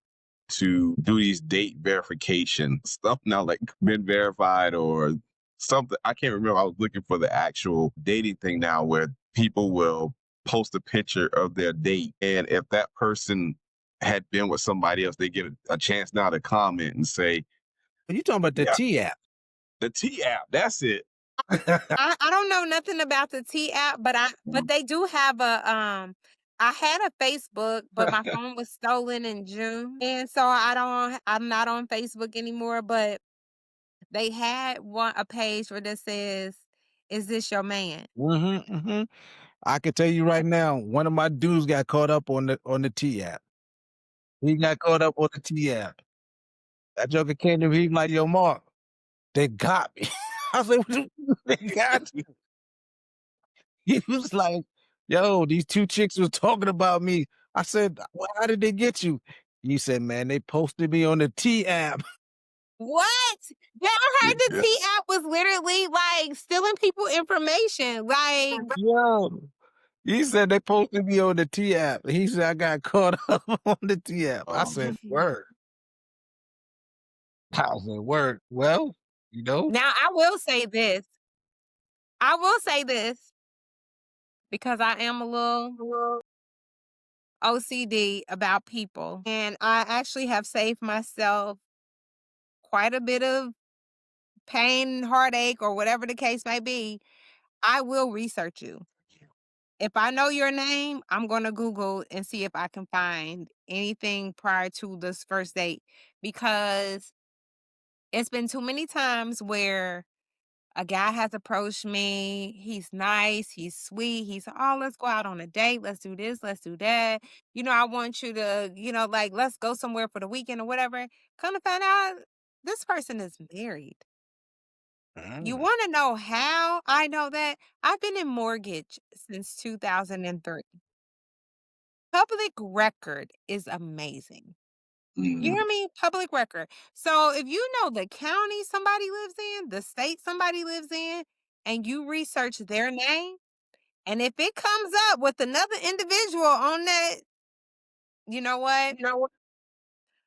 to do these date verification stuff now, like been verified or something? I can't remember. I was looking for the actual dating thing now where people will post a picture of their date. And if that person had been with somebody else, they get a chance now to comment and say, You talking about the yeah, T app. the T app, that's it. I don't know nothing about the T app, but they do have I had a Facebook, but my phone was stolen in June. And so I'm not on Facebook anymore, but they had a page where that says, "Is this your man?" Mhm, mhm. I can tell you right now, one of my dudes got caught up on the T app. He got caught up on the T app. That joker came to me, he like, "Yo, Mark, they got me." I was like, "What you they got you?" He was like, "Yo, these 2 chicks was talking about me." I said, "Well, how did they get you?" He said, "Man, they posted me on the T app." What? Yeah, I heard the T app was literally like stealing people information. Like, Yo, he said they posted me on the T app. He said I got caught up on the T app. I said, "Word." I said, "Word." Well, you know? now I will say this. I will say this because I am a little OCD about people. And I actually have saved myself quite a bit of pain, heartache, or whatever the case may be. I will research you. If I know your name, I'm going to Google and see if I can find anything prior to this first date because it's been too many times where a guy has approached me. He's nice. He's sweet. He's, oh, let's go out on a date. Let's do this. Let's do that. I want you to, like, let's go somewhere for the weekend or whatever. Kind of find out this person is married. You Mm. want to know how I know that? I've been in mortgage since 2003. Public record is amazing. You hear Mhm. me? Public record. So if you know the county somebody lives in, the state somebody lives in, and you research their name, and if it comes up with another individual on that, you know what?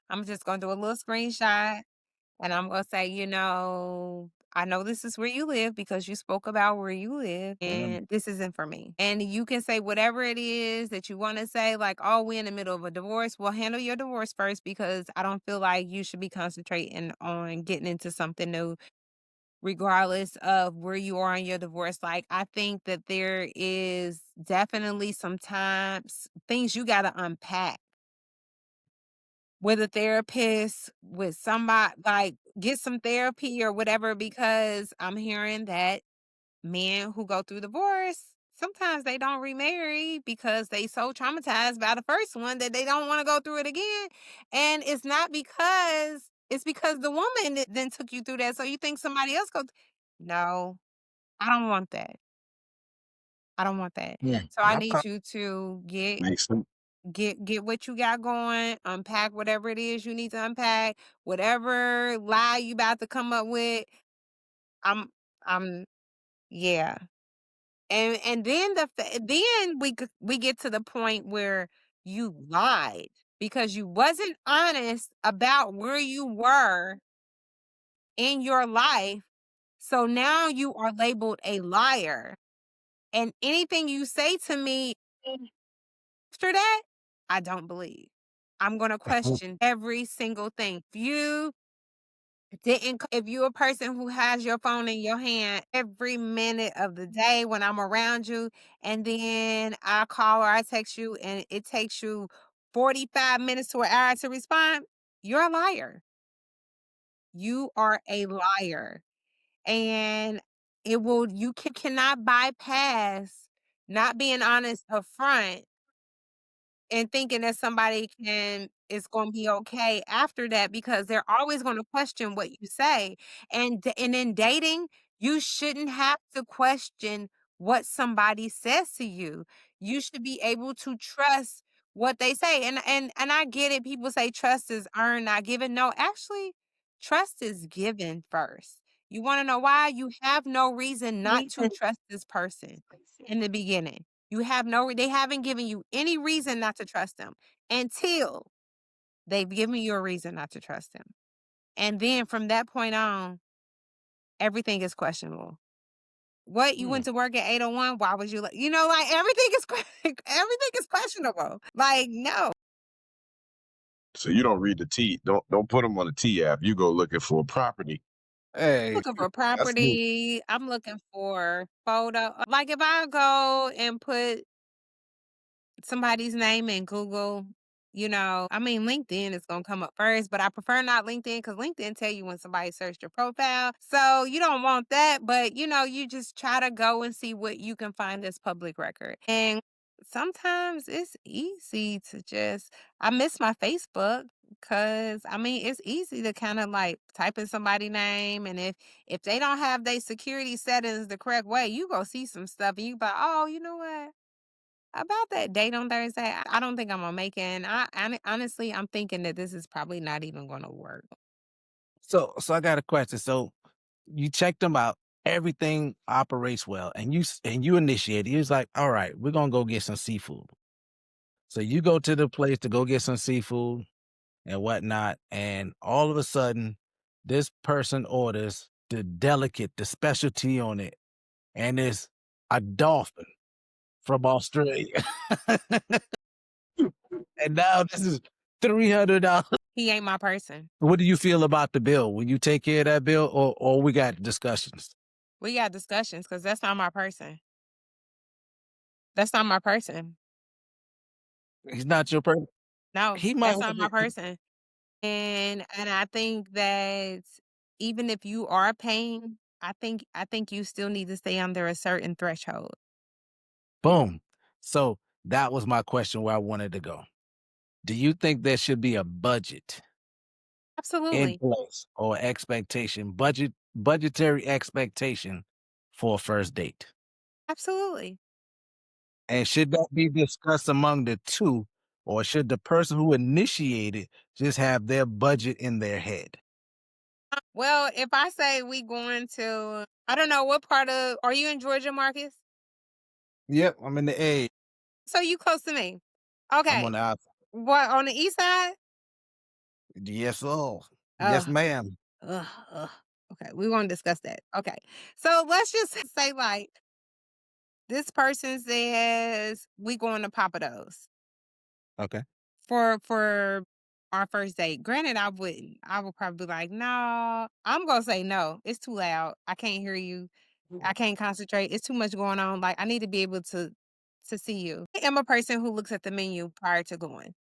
I'm just gonna do a little screenshot and I'm gonna say, I know this is where you live because you spoke about where you live, and this isn't for me. And you can say whatever it is that you want to say, like, oh, we're in the middle of a divorce. Well, handle your divorce first because I don't feel like you should be concentrating on getting into something new, regardless of where you are in your divorce. Like, I think that there is definitely sometimes things you got to unpack with a therapist, with somebody, like get some therapy or whatever, because I'm hearing that men who go through divorce, sometimes they don't remarry because they so traumatized by the first one that they don't want to go through it again. And it's not because it's because the woman that then took you through that. So you think somebody else no, I don't want that. I don't want that. Yeah. So I need you to Makes sense. get what you got going, unpack whatever it is you need to unpack, whatever lie you about to come up with. I'm I'm yeah. And then then we get to the point where you lied because you wasn't honest about where you were in your life. So now you are labeled a liar. And anything you say to me after that, I don't believe. I'm going to question every single thing. If you a person who has your phone in your hand every minute of the day when I'm around you, and then I call or I text you and it takes you 45 minutes to an hour to respond, you're a liar. You are a liar. And cannot bypass not being honest up front and thinking that somebody can is gonna be okay after that because they're always gonna question what you say. And in dating, you shouldn't have to question what somebody says to you. You should be able to trust what they say. And I get it. People say trust is earned, not given. No, actually, trust is given first. You want to know why? You have no reason not to trust this person in the beginning. You have no they haven't given you any reason not to trust them until they've given you a reason not to trust them. And then from that point on, everything is questionable. What, you Hmm. went to work at 8:01? Why would you like everything is everything is questionable. Like, no. So you don't read the T. Don't put them on the T app. You go looking for property. Hey, Looking for That's good. property. I'm looking for photo. Like if I go and put somebody's name in Google, I mean, LinkedIn is gonna come up first, but I prefer not LinkedIn because LinkedIn tell you when somebody searched your profile. So you don't want that, but you just try to go and see what you can find as public record. And sometimes it's easy to just I miss my Facebook because I mean it's easy to kind of like type in somebody's name, and if they don't have their security settings the correct way, you go see some stuff and you be like, oh, you know what? About that date on Thursday, I don't think I'm gonna make it, and honestly, I'm thinking that this is probably not even gonna work. so I got a question. So you checked them out, everything operates well, and you initiated. You was like, all right, we're gonna go get some seafood. So you go to the place to go get some seafood and whatnot, and all of a sudden, this person orders the specialty on it, and it's a dolphin from Australia. And now this is $300. He ain't my person. What do you feel about the bill? Will you take care of that bill, or we got discussions? We got discussions because that's not my person. That's not my person. He's not your person. No, He might that's have not my been. person. And I think that even if you are paying, I think you still need to stay under a certain threshold. Boom. So that was my question where I wanted to go. Do you think there should be a budget in Absolutely. place or budgetary expectation for a first date? Absolutely. And should that be discussed among the two, or should the person who initiated just have their budget in their head? Well, if I say we going to I don't know what part of are you in Georgia, Marcus? Yep, I'm in the A. So you close to me. I'm on Okay. the outside. What, on the east side? Yes, oh. Yes, Ugh, ma'am. ugh, ugh. Okay, we won't discuss that. Okay. So let's just say like this person says we going to Papados Okay. for our first date. Granted, I wouldn't. I would probably be like, no, I'm gonna say no. It's too loud. I can't hear you. I can't concentrate. It's too much going on. Like I need to be able to see you. I am a person who looks at the menu prior to going.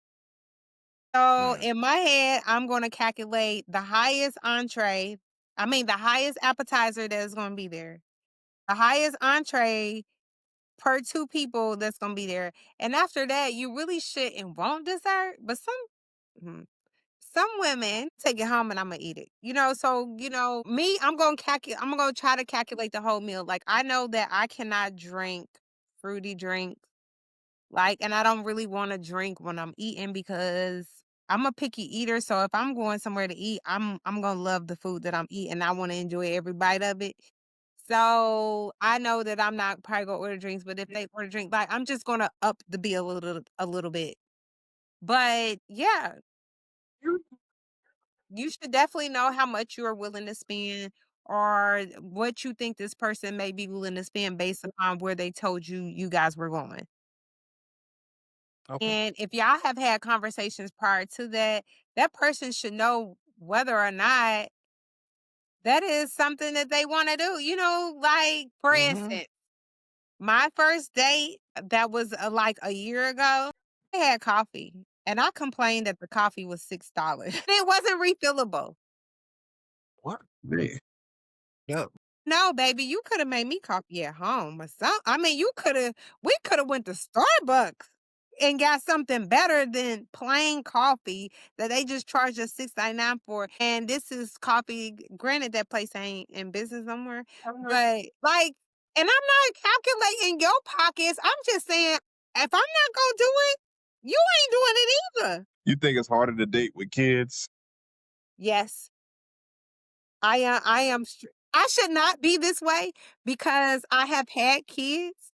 So Mm. in my head, I'm gonna calculate the highest entree. I mean the highest appetizer that is gonna be there. The highest entree per 2 people that's gonna be there. And after that, you really should and won't dessert. But mhm, some women take it home and Imma eat it. So, me, I'm gonna try to calculate the whole meal. Like, I know that I cannot drink fruity drinks, like, and I don't really wanna drink when I'm eating because I'm a picky eater, so if I'm going somewhere to eat, I'm gonna love the food that I'm eating. I wanna enjoy every bite of it. So, I know that I'm not probably gonna order drinks, but if they order drink, like, I'm just gonna up the bill a little bit. But, yeah, you should definitely know how much you're willing to spend or what you think this person may be willing to spend based upon where they told you you guys were going. Okay. And if y'all have had conversations prior to that, that person should know whether or not that is something that they want to do. Like for Mhm. instance, my first date that was like a year ago, I had coffee and I complained that the coffee was $6. It wasn't refillable. What? Man, Yep. No, baby, you coulda made me coffee at home or some I mean, we coulda went to Starbucks and got something better than plain coffee that they just charged us 6.99 for, and this is coffee granted that place ain't in business no more, but, like and I'm not calculating your pockets, I'm just saying, if I'm not gonna do it, you ain't doing it either. you think it's harder to date with kids? Yes. I am I should not be this way because I have had kids,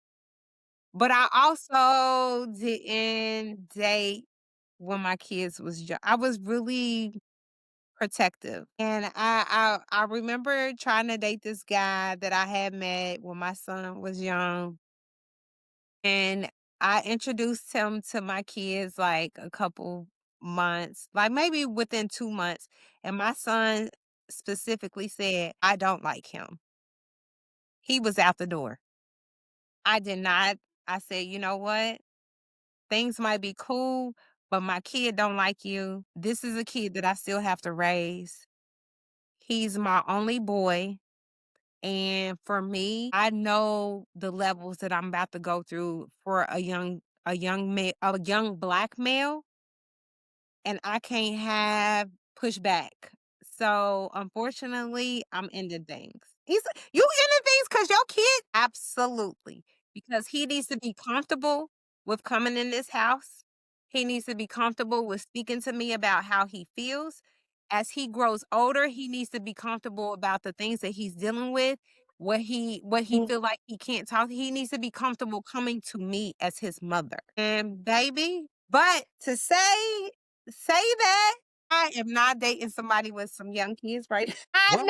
but I also didn't date when my kids was young. I was really protective. And I remember trying to date this guy that I had met when my son was young. And I introduced him to my kids like a couple months, like maybe within 2 months. And my son specifically said, I don't like him. He was out the door. I did not. I said, you know what? Things might be cool, but my kid don't like you. This is a kid that I still have to raise. He's my only boy. And for me, I know the levels that I'm about to go through for a young black male, and I can't have pushback. So, unfortunately, I'm ending things. You ending things because your kid? Absolutely. Because he needs to be comfortable with coming in this house. He needs to be comfortable with speaking to me about how he feels. As he grows older, he needs to be comfortable about the things that he's dealing with, what he feel like he can't talk. He needs to be comfortable coming to me as his mother. And baby, but to say that I am not dating somebody with some young kids, right? What?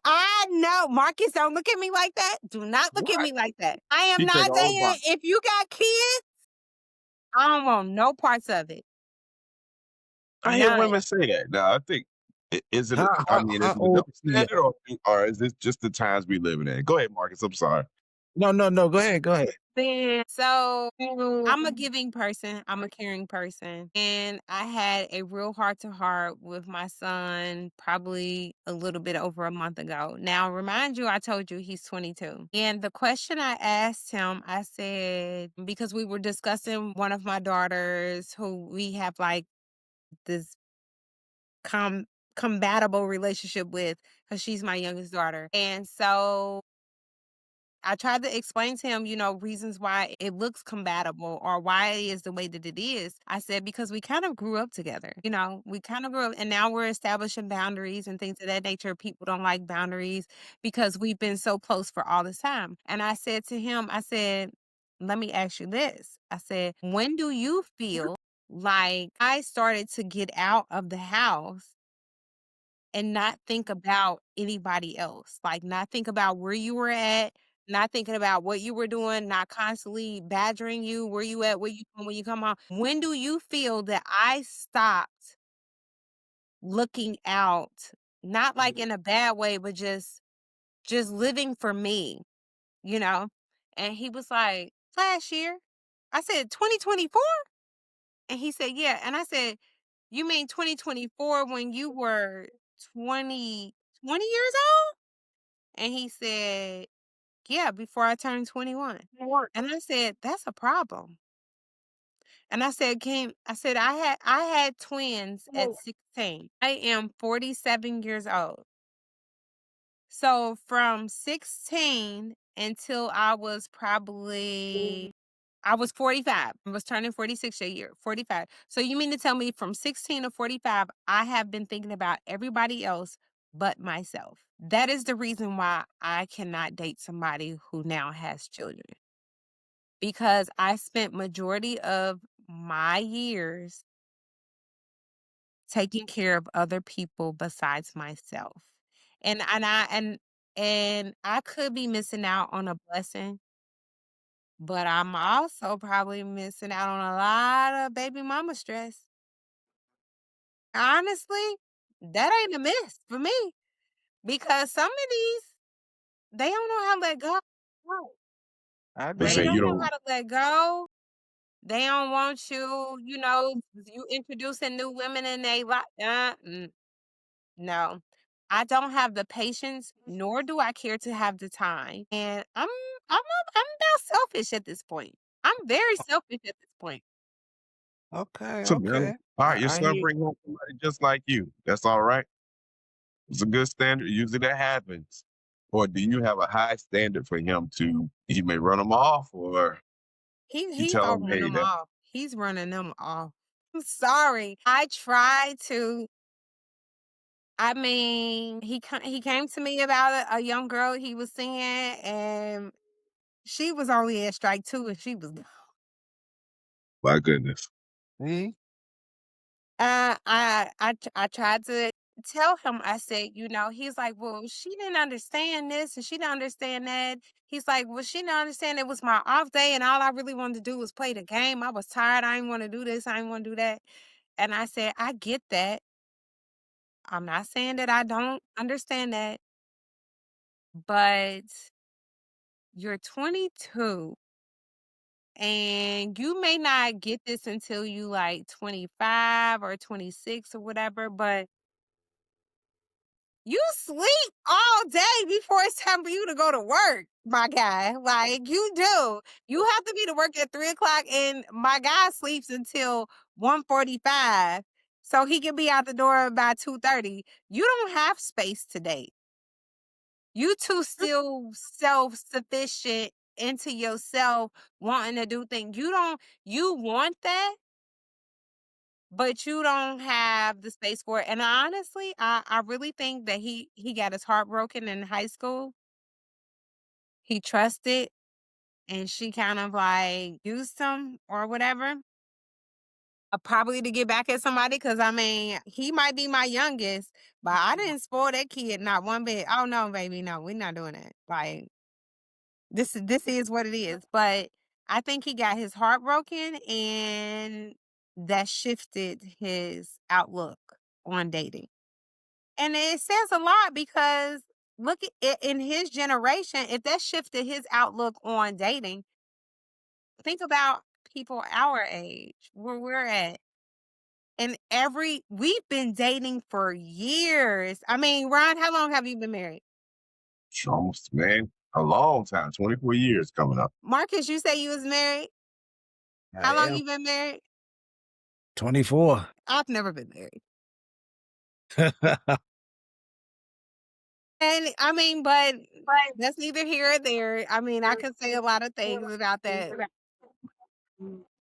I know. Marcus, don't look at me like that. Do not look at What? me like that. I am She take not all the dating. boxes. If you got kids, I don't want no parts of it. I hear None. women say that. Now, I think is it? How Is it a old double is he? standard, or is this just the times we living in? Go ahead, Marcus. I'm sorry. No, no, no. Go ahead. Go ahead. So I'm a giving person. I'm a caring person. And I had a real heart to heart with my son probably a little bit over a month ago. Now, remind you, I told you he's 22. And the question I asked him, I said, because we were discussing one of my daughters who we have like this com compatible relationship with because she's my youngest daughter. And so I tried to explain to him, reasons why it looks compatible or why it is the way that it is. I said, because we kind of grew up together. We kind of grew up and now we're establishing boundaries and things of that nature. People don't like boundaries because we've been so close for all this time. And I said to him, I said, let me ask you this. I said, when do you feel like I started to get out of the house and not think about anybody else. Like, not think about where you were at, not thinking about what you were doing, not constantly badgering you, where you at, where you doing when you come home. When do you feel that I stopped looking out, not like in a bad way, but just living for me, you know? And he was like, last year. I said, 2024? And he said, yeah. And I said, you mean 2024 when you were 20 years old? And he said, yeah, before I turned 21. And I said, that's a problem. And I said, I had twins at 16. I am 47 years old. So from 16 until I was 45. I was turning 46 a year, 45. So you mean to tell me from 16 to 45, I have been thinking about everybody else but myself. That is the reason why I cannot date somebody who now has children, because I spent majority of my years taking care of other people besides myself. And I could be missing out on a blessing, but I'm also probably missing out on a lot of baby mama stress. Honestly, that ain't a miss for me, because some of these, they don't know how to let go. I They They say agree. you don't know don't how to let go. They don't want you, you introducing new women in their life. No, I don't have the patience, nor do I care to have the time. And I'm about selfish at this point. I'm very selfish at this point. Okay, so man. okay. All right, your I son hear. bring home somebody just like you. That's all right. It's a good standard. Usually that happens. Or do you have a high standard for him to you may run him off or you He's tell all him, running hey, them that off. He's running them off. I'm sorry. I try to. I mean, he came to me about a young girl he was seeing, and she was only at strike two, and she was. my goodness. See? I tried to tell him. I said, he's like, well, she didn't understand this and she didn't understand that. He's like, well, she didn't understand it was my off day and all I really wanted to do was play the game. I was tired. I didn't want to do this. I didn't want to do that. And I said, I get that. I'm not saying that I don't understand that, but you're 22 and you may not get this until you like 25 or 26 or whatever, but you sleep all day before it's time for you to go to work, my guy. Like, you do. You have to be to work at 3 o'clock, and my guy sleeps until 1:45, so he can be out the door by 2:30. You don't have space to date. You two still self-sufficient into yourself, wanting to do things. You want that, but you don't have the space for it. And honestly, I really think that he got his heart broken in high school. He trusted and she kind of like used him or whatever. Probably to get back at somebody, because I mean, he might be my youngest, but I didn't spoil that kid not one bit. Oh no, baby, no, we're not doing that. Like, this is what it is. But I think he got his heart broken, and that shifted his outlook on dating. And it says a lot, because look at it in his generation, if that shifted his outlook on dating, think about people our age, where we're at. And we've been dating for years. I mean, Ron, how long have you been married? It's almost, man, a long time, 24 years coming up. Marcus, you say you was married. I How long am. you been married? 24. I've never been married. And I mean, but that's neither here or there. I mean, I could say a lot of things about that.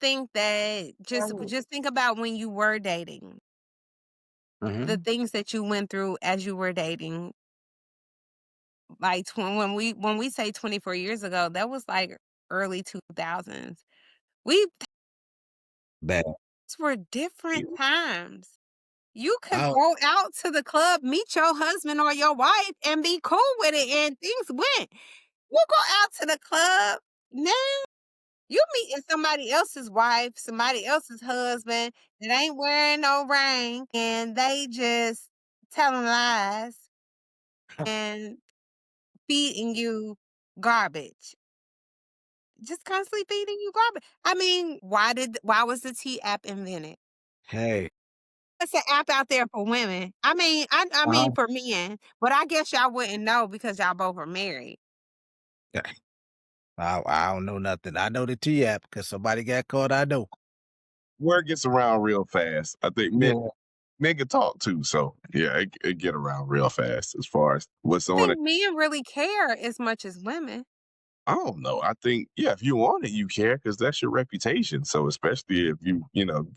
Think that just think about when you were dating, the Mhm. things that you went through as you were dating. Like, when we say 24 years ago, that was like early 2000s. We Bad. These were different times. You could I go out to the club, meet your husband or your wife, and be cool with it, and things went. You go out to the club now. You meeting somebody else's wife, somebody else's husband that ain't wearing no ring, and they just telling lies and feeding you garbage. Just constantly feeding you garbage. I mean, why was the T app invented? hey, It's an app out there for women. I mean uh-huh. for men, but I guess y'all wouldn't know because y'all both are married. Yeah, I don't know nothing. I know the T app because somebody got caught. I know. Word gets around real fast. I think Yeah. men can talk too, so yeah, it get around real fast as far as what's I on it. think men really care as much as women. I don't know. I think yeah, if you want it, you care because that's your reputation. So especially if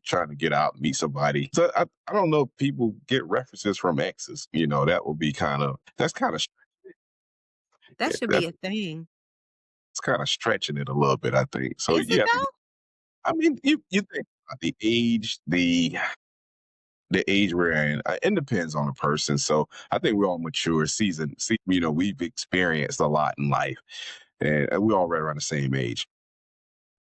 trying to get out and meet somebody. So I don't know if people get references from exes. That will be that's kind of That should be that's a thing. kind of stretching it a little bit. I think so. Is it Yeah, though? I mean you think about the age, the age we're in, it depends on the person. So I think we're all mature, seasoned. We've experienced a lot in life, and we're all right around the same age.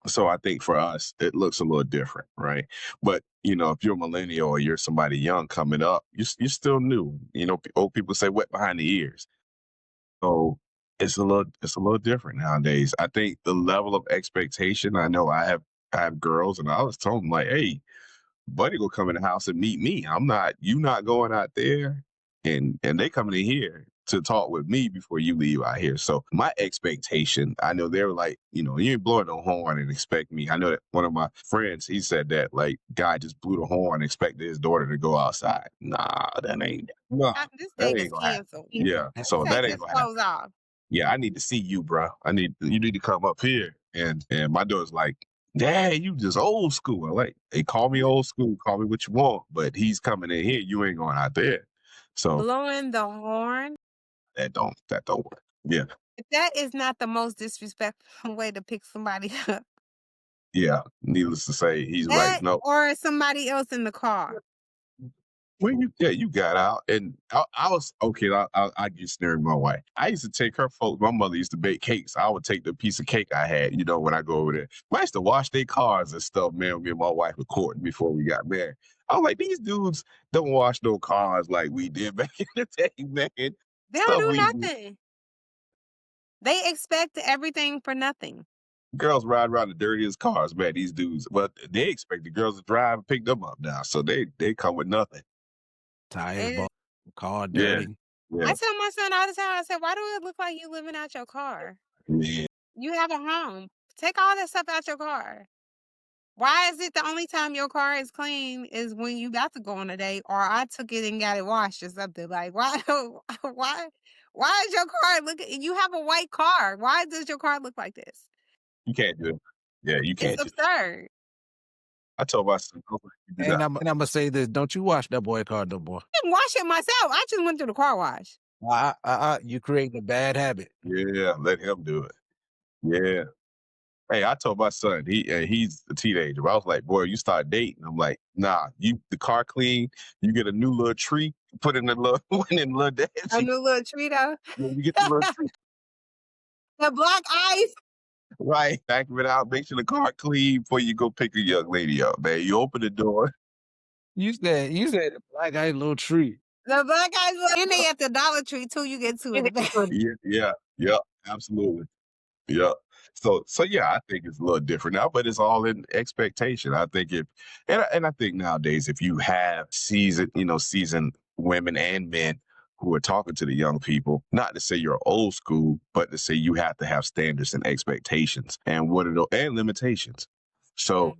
So I think for us, it looks a little different, right? But if you're a millennial or you're somebody young coming up, you're still new. Old people say wet behind the ears. So it's a little different nowadays. I think the level of expectation. I know I have girls, and I was told them like, hey, buddy will come in the house and meet me. You not going out there, and they coming in here to talk with me before you leave out here. So my expectation, I know they were like, you ain't blowing no horn and expect me. I know that one of my friends, he said that like guy just blew the horn and expected his daughter to go outside. Nah, This that date ain't is gonna happen. canceled. Yeah. So that Take ain't his gonna happen. clothes off. Yeah, I need to see you, bro. You need to come up here. And my daughter's like, Dad, you just old school. I'm like, they call me old school, call me what you want, but he's coming in here. You ain't going out there. So Blowing the horn. that don't work. Yeah, That is not the most disrespectful way to pick somebody up. yeah. Needless to say, he's like, That no. or somebody else in the car. When you got out, and I was okay. I get snaring my wife. I used to take her folks. My mother used to bake cakes. I would take the piece of cake I had, when I go over there. I used to wash their cars and stuff. Man, me and my wife were courting before we got married. I was like, these dudes don't wash no cars like we did back in the day, man. They don't Stuff do we do. nothing. They expect everything for nothing. Girls ride around the dirtiest cars, man. These dudes, but they expect the girls to drive and pick them up now, so they come with nothing. Tires And bald, car Yeah, dirty. yeah, I tell my son all the time, I said, why do it look like you living out your car? yeah. You have a home. Take all that stuff out your car. Why is it the only time your car is clean is when you got to go on a date or I took it and got it washed or something? Like why why why is your car looking you have a white car. Why does your car look like this? You can't do it. Yeah, you It's can't do it. absurd. I told my son, I was like, "You do And that." Imma say this, don't you wash that boy car no more. I didn't wash it myself. I just went through the car wash. You creating a bad habit. Yeah, let him do it. Yeah. Hey, I told my son, he's a teenager. I was like, boy, you start dating. I'm like, nah, the car clean, you get a new little tree, put in the little one in the little A dancing. new little Cheeto. You get the little tree, The black ice. right? Vacuum it out, make sure the car clean before you go pick a young lady up, man. You open the door. You said the black eyed little tree. The black ice and they at the Dollar Tree too. You get two in the back. Yeah, yeah, yeah, absolutely. Yeah. So yeah, I think it's a little different now, but it's all in expectation. I think and I think nowadays if you have seasoned women and men who are talking to the young people, not to say you're old school, but to say you have to have standards and expectations and and limitations. So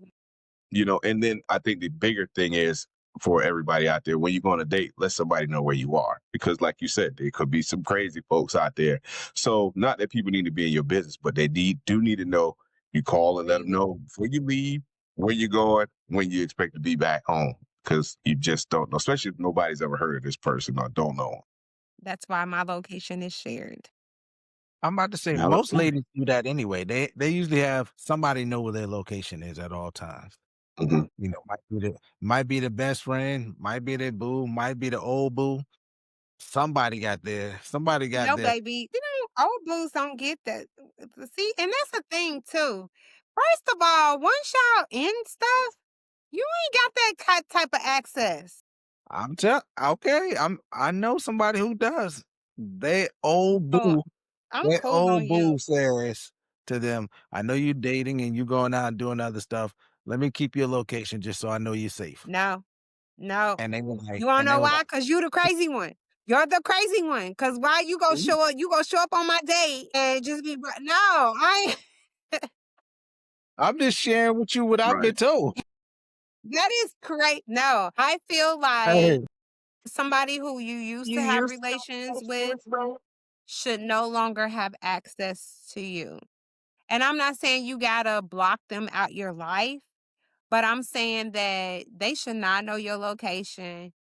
Mhm. and then I think the bigger thing is for everybody out there, when you go on a date, let somebody know where you are. Because like you said, there could be some crazy folks out there. So not that people need to be in your business, but they do need to know. You call and Where let you them live. know before you leave, where you're going, when you expect to be back home. Because you just don't know, especially if nobody's ever heard of this person or don't know 'em. That's why my location is shared. I'm about to say Now, most ladies do that anyway. They usually have somebody know where their location is at all times. Mhm. You know, might be the best friend, might be the boo, might be the old boo. Somebody got there. Somebody got No, there. baby. Old bulls don't get that. See, and that's the thing too. First of all, once y'all in stuff, you ain't got that type of access. I know somebody who does. They old Oh, boo, I'm they cool on old you. boo says to them, I know you dating and you going out and doing other stuff. Let me keep your location just so I know you're safe. No, no. You wanna And they know were why? like, Cause you the crazy one. You're the crazy one. Cause why "Mhm." you gonna show up on my date and just be no, I ain't I'm just sharing with you what I've been Right. told. that is great. No, I feel like Hey, somebody who you used you to have used relations with to should no longer have access to you. And I'm not saying you gotta block them out your life, but I'm saying that they should not know your location.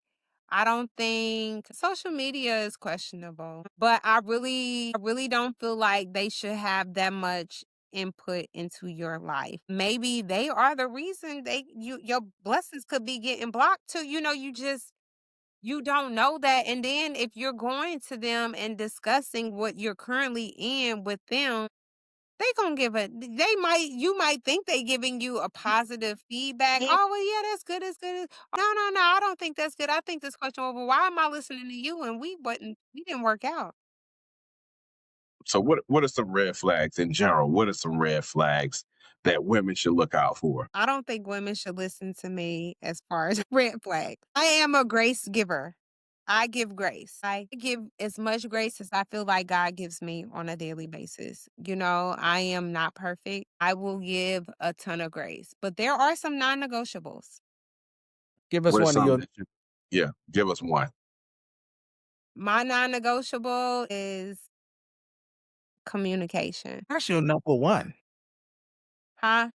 I don't think social media is questionable, but I really don't feel like they should have that much input into your life. Maybe they are the reason your blessings could be getting blocked too. You don't know that. And then if you're going to them and discussing what you're currently in with them, they gonna give a they might you might think they giving you a positive feedback. Oh, well, yeah, that's good, that's good. No, no, no, I don't think that's good. I think this question over. Why am I listening to you? And we didn't work out. So what are some red flags in general? What are some red flags that women should look out for? I don't think women should listen to me as far as red flag. I am a grace giver. I give grace. I give as much grace as I feel like God gives me on a daily basis. I am not perfect. I will give a ton of grace, but there are some non negotiables. give us What is one of something your that you Yeah, give us one. My non negotiable is communication. that's your number one. Huh?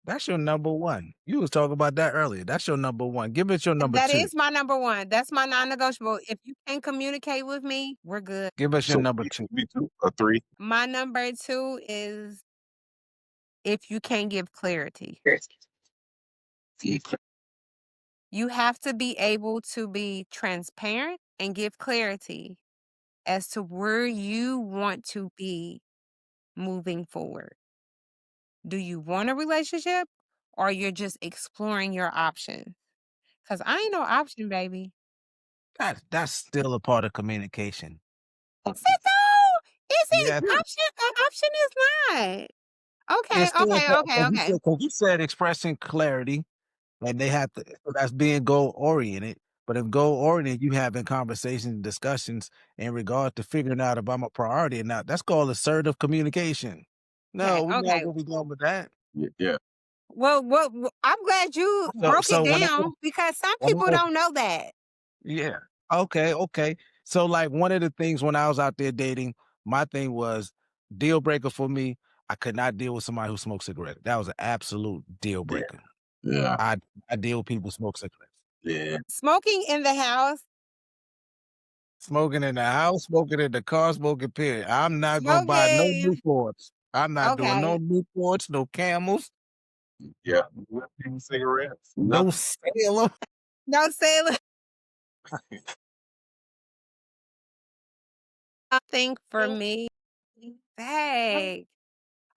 That's your number one. You was talking about that earlier. That's your number one. Give us your number That two. is my number one. That's my non negotiable. If you can't communicate with me, we're good. Give us your So number two. me too. A three. My number two is if you can't give clarity. Yes. You have to be able to be transparent and give clarity as to where you want to be moving forward. Do you want a relationship or you're just exploring your options? Because I ain't no option, baby. That's still a part of communication. Is it though? Is it Yeah, it is. option? Option is not. Okay, It's still a okay, part okay, okay. 'cause you said expressing clarity, and they have to so that's being goal oriented. But if goal oriented, you having conversations and discussions in regard to figuring out if I'm a priority or not. That's called assertive communication. Okay, No, we're not okay. gonna be going with that. Yeah. Well, I'm glad you So broke it so down because some when people I don't know that. yeah. Okay, okay. So, like, one of the things when I was out there dating, my thing was deal breaker for me. I could not deal with somebody who smokes cigarettes. That was an absolute deal Yeah. breaker. Yeah. I I deal with people who smoke cigarettes. Yeah. Smoking in the house, Smoking in the house, smoking in the car, smoking period. I'm not gonna buy no smoking. Newports. I'm not doing no Okay, Newports, no Camels, Yeah. Nicotine cigarettes. no Nothing. Salem. no sailor. I think for me, hey,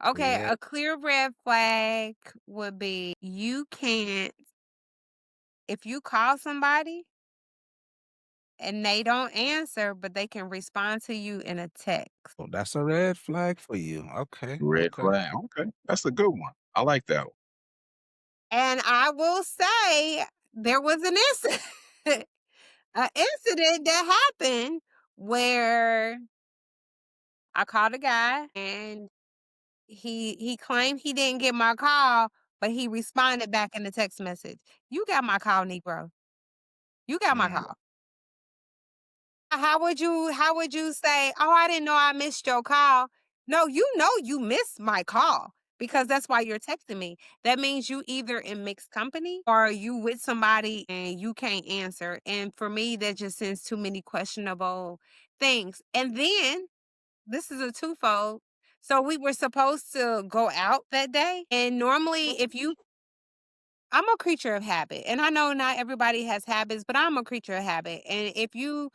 okay, Yeah. a clear red flag would be you can't, if you call somebody and they don't answer, but they can respond to you in a text. Oh, that's a red flag for you. Okay, Red okay. flag. Okay. That's a good one. I like that one. And I will say there was an incident, an incident that happened where I called a guy and he claimed he didn't get my call, but he responded back in the text message. You got my call, Negro. You got my Mm. call. How would you say, "Oh, I didn't know I missed your call." No, you know you missed my call because that's why you're texting me. That means you either in mixed company or you with somebody and you can't answer. And for me, that just sends too many questionable things. And then this is a twofold. So we were supposed to go out that day. And normally if you I'm a creature of habit, and I know not everybody has habits, but I'm a creature of habit. And if you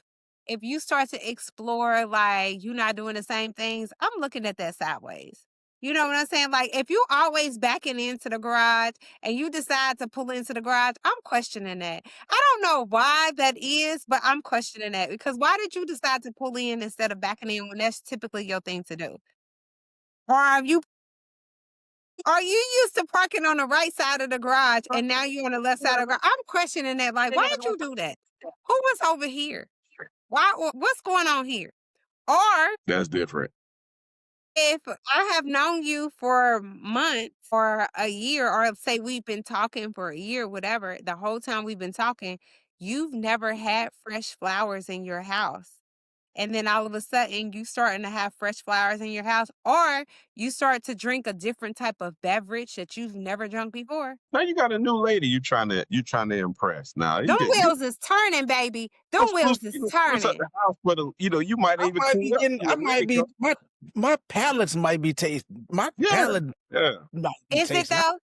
start to explore like you not doing the same things, I'm looking at that sideways. You know what I'm saying? Like if you always backing into the garage and you decide to pull into the garage, I'm questioning that. I don't know why that is, but I'm questioning that because why did you decide to pull in instead of backing in when that's typically your thing to do? Or are you used to parking on the right side of the garage and now you're on the left side of the garage? I'm questioning that. Like, why did you do that? Who was over here? What's going on here? Or That's different. if I have known you for months or a year, or say we've been talking for a year, whatever, the whole time we've been talking, you've never had fresh flowers in your house. And then all of a sudden you starting to have fresh flowers in your house, or you start to drink a different type of beverage that you've never drunk before. Now you got a new lady you trying to impress. Now Them you wheels is turning, baby. Them spruce wheels is spruce up turning. the house for you might even clean up when I the might lady be, comes. my palates might be my Yeah, palate yeah, might be Is it tasting. though?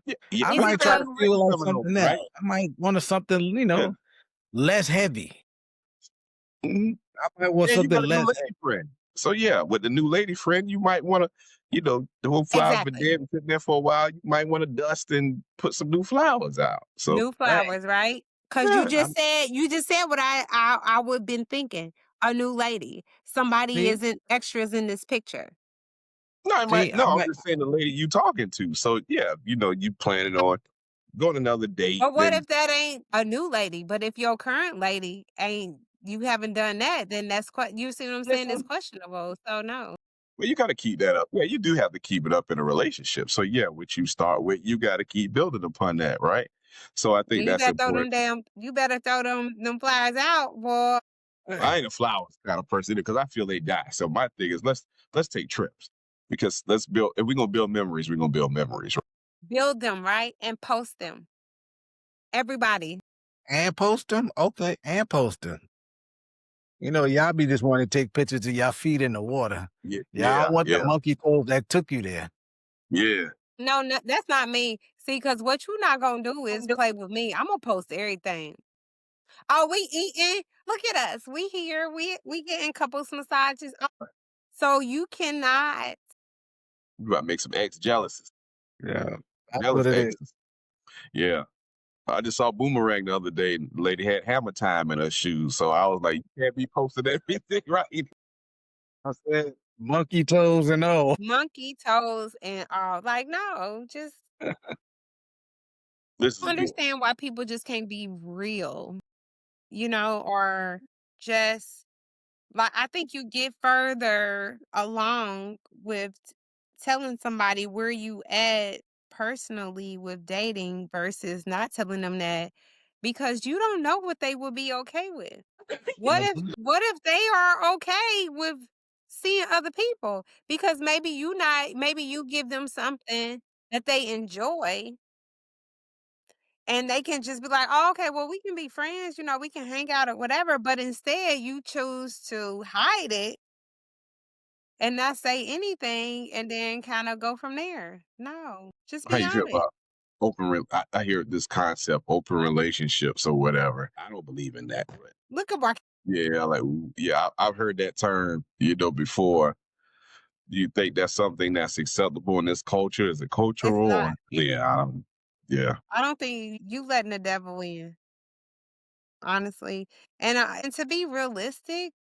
yeah, yeah. I Is But you it might got try a to though? new lady feel like coming over, something else. right? I might want something, Yeah. less heavy. Mhm. I might want Yeah, you something got a new less lady friend. So yeah, with the new lady friend, you might want to, the whole flowers been Exactly. dead and sitting there for a while. You might want to dust and put some new flowers out. So New heavy. flowers, right? Cause yeah, you just said what I would been thinking. A new lady. Somebody See, isn't extras in this picture. no, I might see, I no. I'm might, just saying the lady you talking to. So yeah, you planning on going another date, But what then if that ain't a new lady? But if your current lady ain't you haven't done that, then that's quite you see what I'm saying? It's questionable. So no. well, you got to keep that up. Yeah, you do have to keep it up in a relationship. So yeah, what you start with, you got to keep building upon that, right? So I think Then you that's better throw them important. damn you better throw them flies out, boy. I ain't a flowers kind of person because I feel they die. So my thing is let's take trips because let's build. If we're gonna build memories, we're gonna build memories. Right? Build them, right? And post them. Everybody. and post them. Okay, and post them. Y'all be just wanting to take pictures of y'all feet in the water. Yeah, Y'all yeah, want the yeah, monkey toes that took you there. yeah. No, no, that's not me. See, because what you not gonna do is play with me. I'm gonna post everything. Oh, we eating. Look at us. We here. We getting couples massages. So you cannot. You about to make some ex jealous, Yeah, that's what jealous it is. exes. Yeah. I just saw Boomerang the other day. And the lady had hammer time in her shoes, so I was like, "You can't be posting everything, right?" I said monkey toes and all. Monkey toes and all. Like, no, just This is good. understand why people just can't be real, or just like I think you get further along with telling somebody where you at personally with dating versus not telling them that because you don't know what they will be okay with. What if they are okay with seeing other people? Because maybe you give them something that they enjoy and they can just be like, "Oh, okay, well, we can be friends, we can hang out or whatever." But instead, you choose to hide it and not say anything and then kind of go from there. No, just How be you feel honest. about I hear this concept, open relationships or whatever. I don't believe in that, but Look at Mark. yeah, like yeah, I've heard that term, before. Do you think that's something that's acceptable in this culture? Is it It's cultural or not. yeah. I don't think you letting the devil in, honestly. And to be realistic,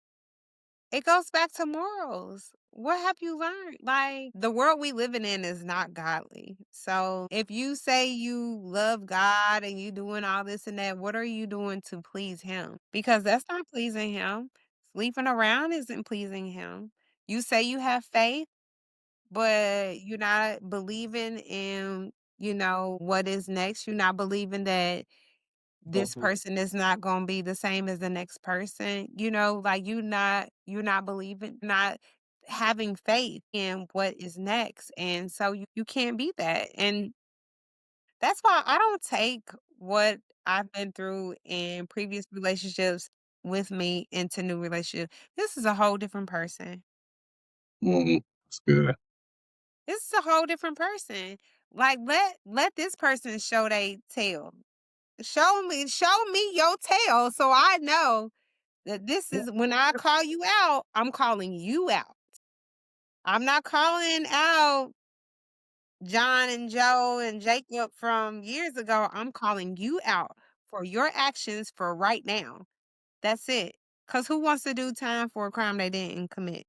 it goes back to morals. What have you learned? Like, the world we living in is not godly. So, if you say you love God and you doing all this and that, what are you doing to please him? Because that's not pleasing him. Sleeping around isn't pleasing him. You say you have faith, but you're not believing in, what is next. You're not believing that this Mhm. person is not gonna be the same as the next person, like you're not believing, not having faith in what is next. And so you can't be that. And that's why I don't take what I've been through in previous relationships with me into new relationships. This is a whole different person. Mhm. That's good. This is a whole different person. Like, let this person show they tail. Show me your tail so I know that this is when I call you out, I'm calling you out. I'm not calling out John and Joe and Jacob from years ago. I'm calling you out for your actions for right now. That's it. Cause who wants to do time for a crime they didn't commit?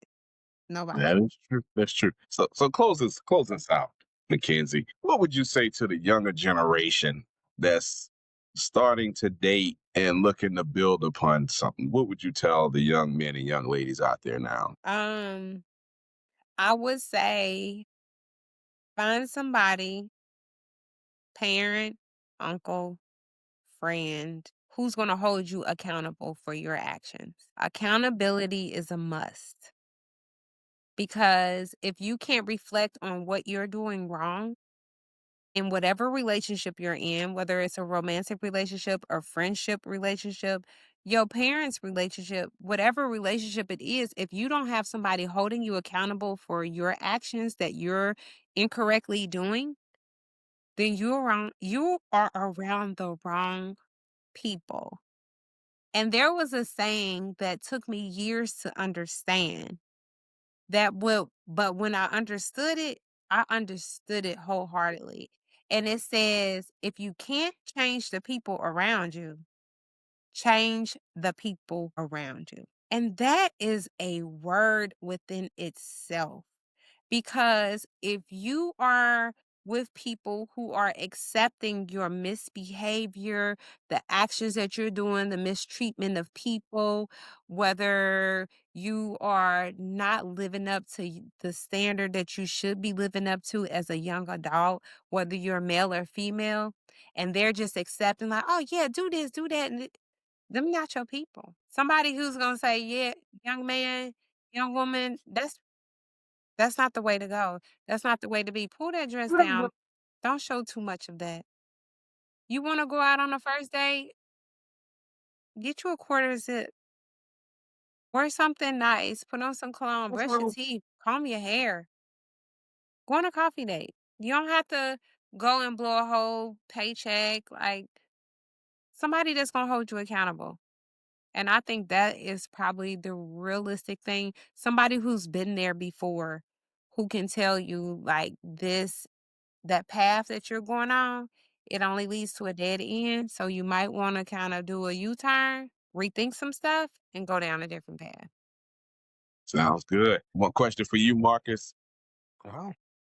Nobody. That is true. That's true. So close this out, Mackenzie. What would you say to the younger generation that's starting to date and looking to build upon something? What would you tell the young men and young ladies out there now? Um, I would say find somebody, parent, uncle, friend, who's going to hold you accountable for your actions. Accountability is a must because if you can't reflect on what you're doing wrong in whatever relationship you're in, whether it's a romantic relationship or friendship relationship, your parents' relationship, whatever relationship it is, if you don't have somebody holding you accountable for your actions that you're incorrectly doing, then you are around the wrong people. And there was a saying that took me years to understand but when I understood it wholeheartedly. And it says, if you can't change the people around you, change the people around you. And that is a word within itself. Because if you are with people who are accepting your misbehavior, the actions that you're doing, the mistreatment of people, whether you are not living up to the standard that you should be living up to as a young adult, whether you're male or female, and they're just accepting, like, oh, yeah, do this, do that. And them not your people. Somebody who's going to say, yeah, young man, young woman, that's not the way to go. That's not the way to be. Pull that dress down. Don't show too much of that. You wanna go out on a first date? Get you a quarter zip. Wear something nice. Put on some cologne. Brush your teeth. Comb your hair. Go on a coffee date. You don't have to go and blow a whole paycheck. Like, somebody that's gonna hold you accountable. And I think that is probably the realistic thing. Somebody who's been there before, who can tell you, like, that path that you're going on, it only leads to a dead end. So you might want to kind of do a U-turn, rethink some stuff, and go down a different path. Sounds good. One question for you, Marcus. Uh-huh.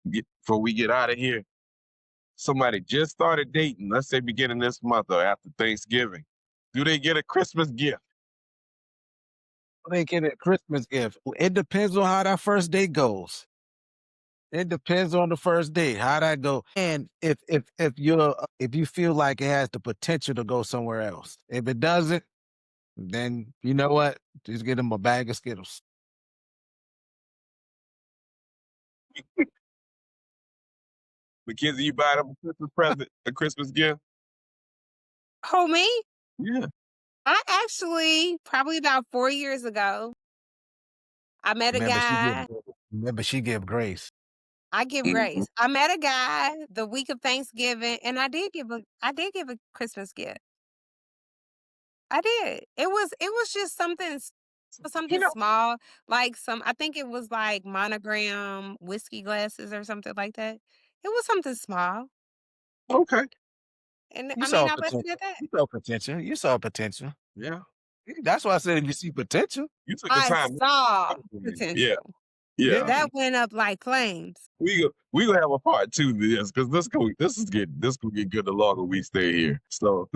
Before we get out of here, somebody just started dating, let's say beginning this month or after Thanksgiving. Do they get a Christmas gift? They get a Christmas gift. It depends on how that first date goes. It depends on the first date, how that go, and if you feel like it has the potential to go somewhere else. If it doesn't, then you know what? Just get them a bag of Skittles. Mackenzie, you buy them a Christmas present, a Christmas gift? Oh, me? Yeah. I actually, probably about 4 years ago, I met a Remember, she give guy. remember she give grace. I give Mhm. grace. I met a guy the week of Thanksgiving, and I did give a Christmas gift. I did. It was just You something know, small, like I think it was like monogram whiskey glasses or something like that. It was something small, okay. and You I mean, saw I left it potential. at that. You saw potential. You saw potential. Yeah. That's why I said if you see potential. You took the I time. saw Yeah. potential. Yeah. Yeah. That went up like flames. We gonna have a part two to this because this gonna get good the longer we stay here. So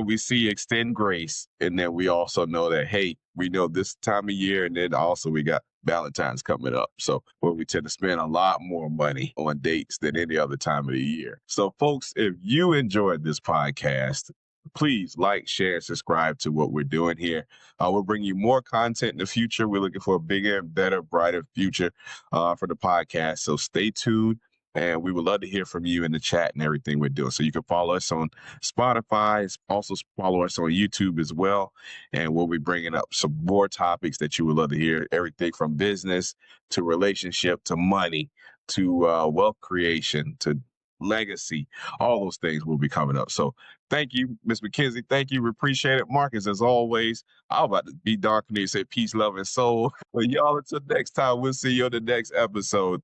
we see extend grace, and then we also know that hey, we know this time of year, and then also we got Valentine's coming up. So where we tend to spend a lot more money on dates than any other time of the year. So folks, if you enjoyed this podcast, please like, share, and subscribe to what we're doing here. We'll bring you more content in the future. We're looking for a bigger, better, brighter future for the podcast. So stay tuned. And we would love to hear from you in the chat and everything we're doing. So you can follow us on Spotify, also follow us on YouTube as well. And we'll be bringing up some more topics that you would love to hear, everything from business to relationship to money to wealth creation to legacy. All those things will be coming up. So thank you, Miss McKenzie. Thank you. We appreciate it. Marcus, as always, I'm about to be dark and say peace, love, and soul. But y'all, until next time, we'll see you on the next episode.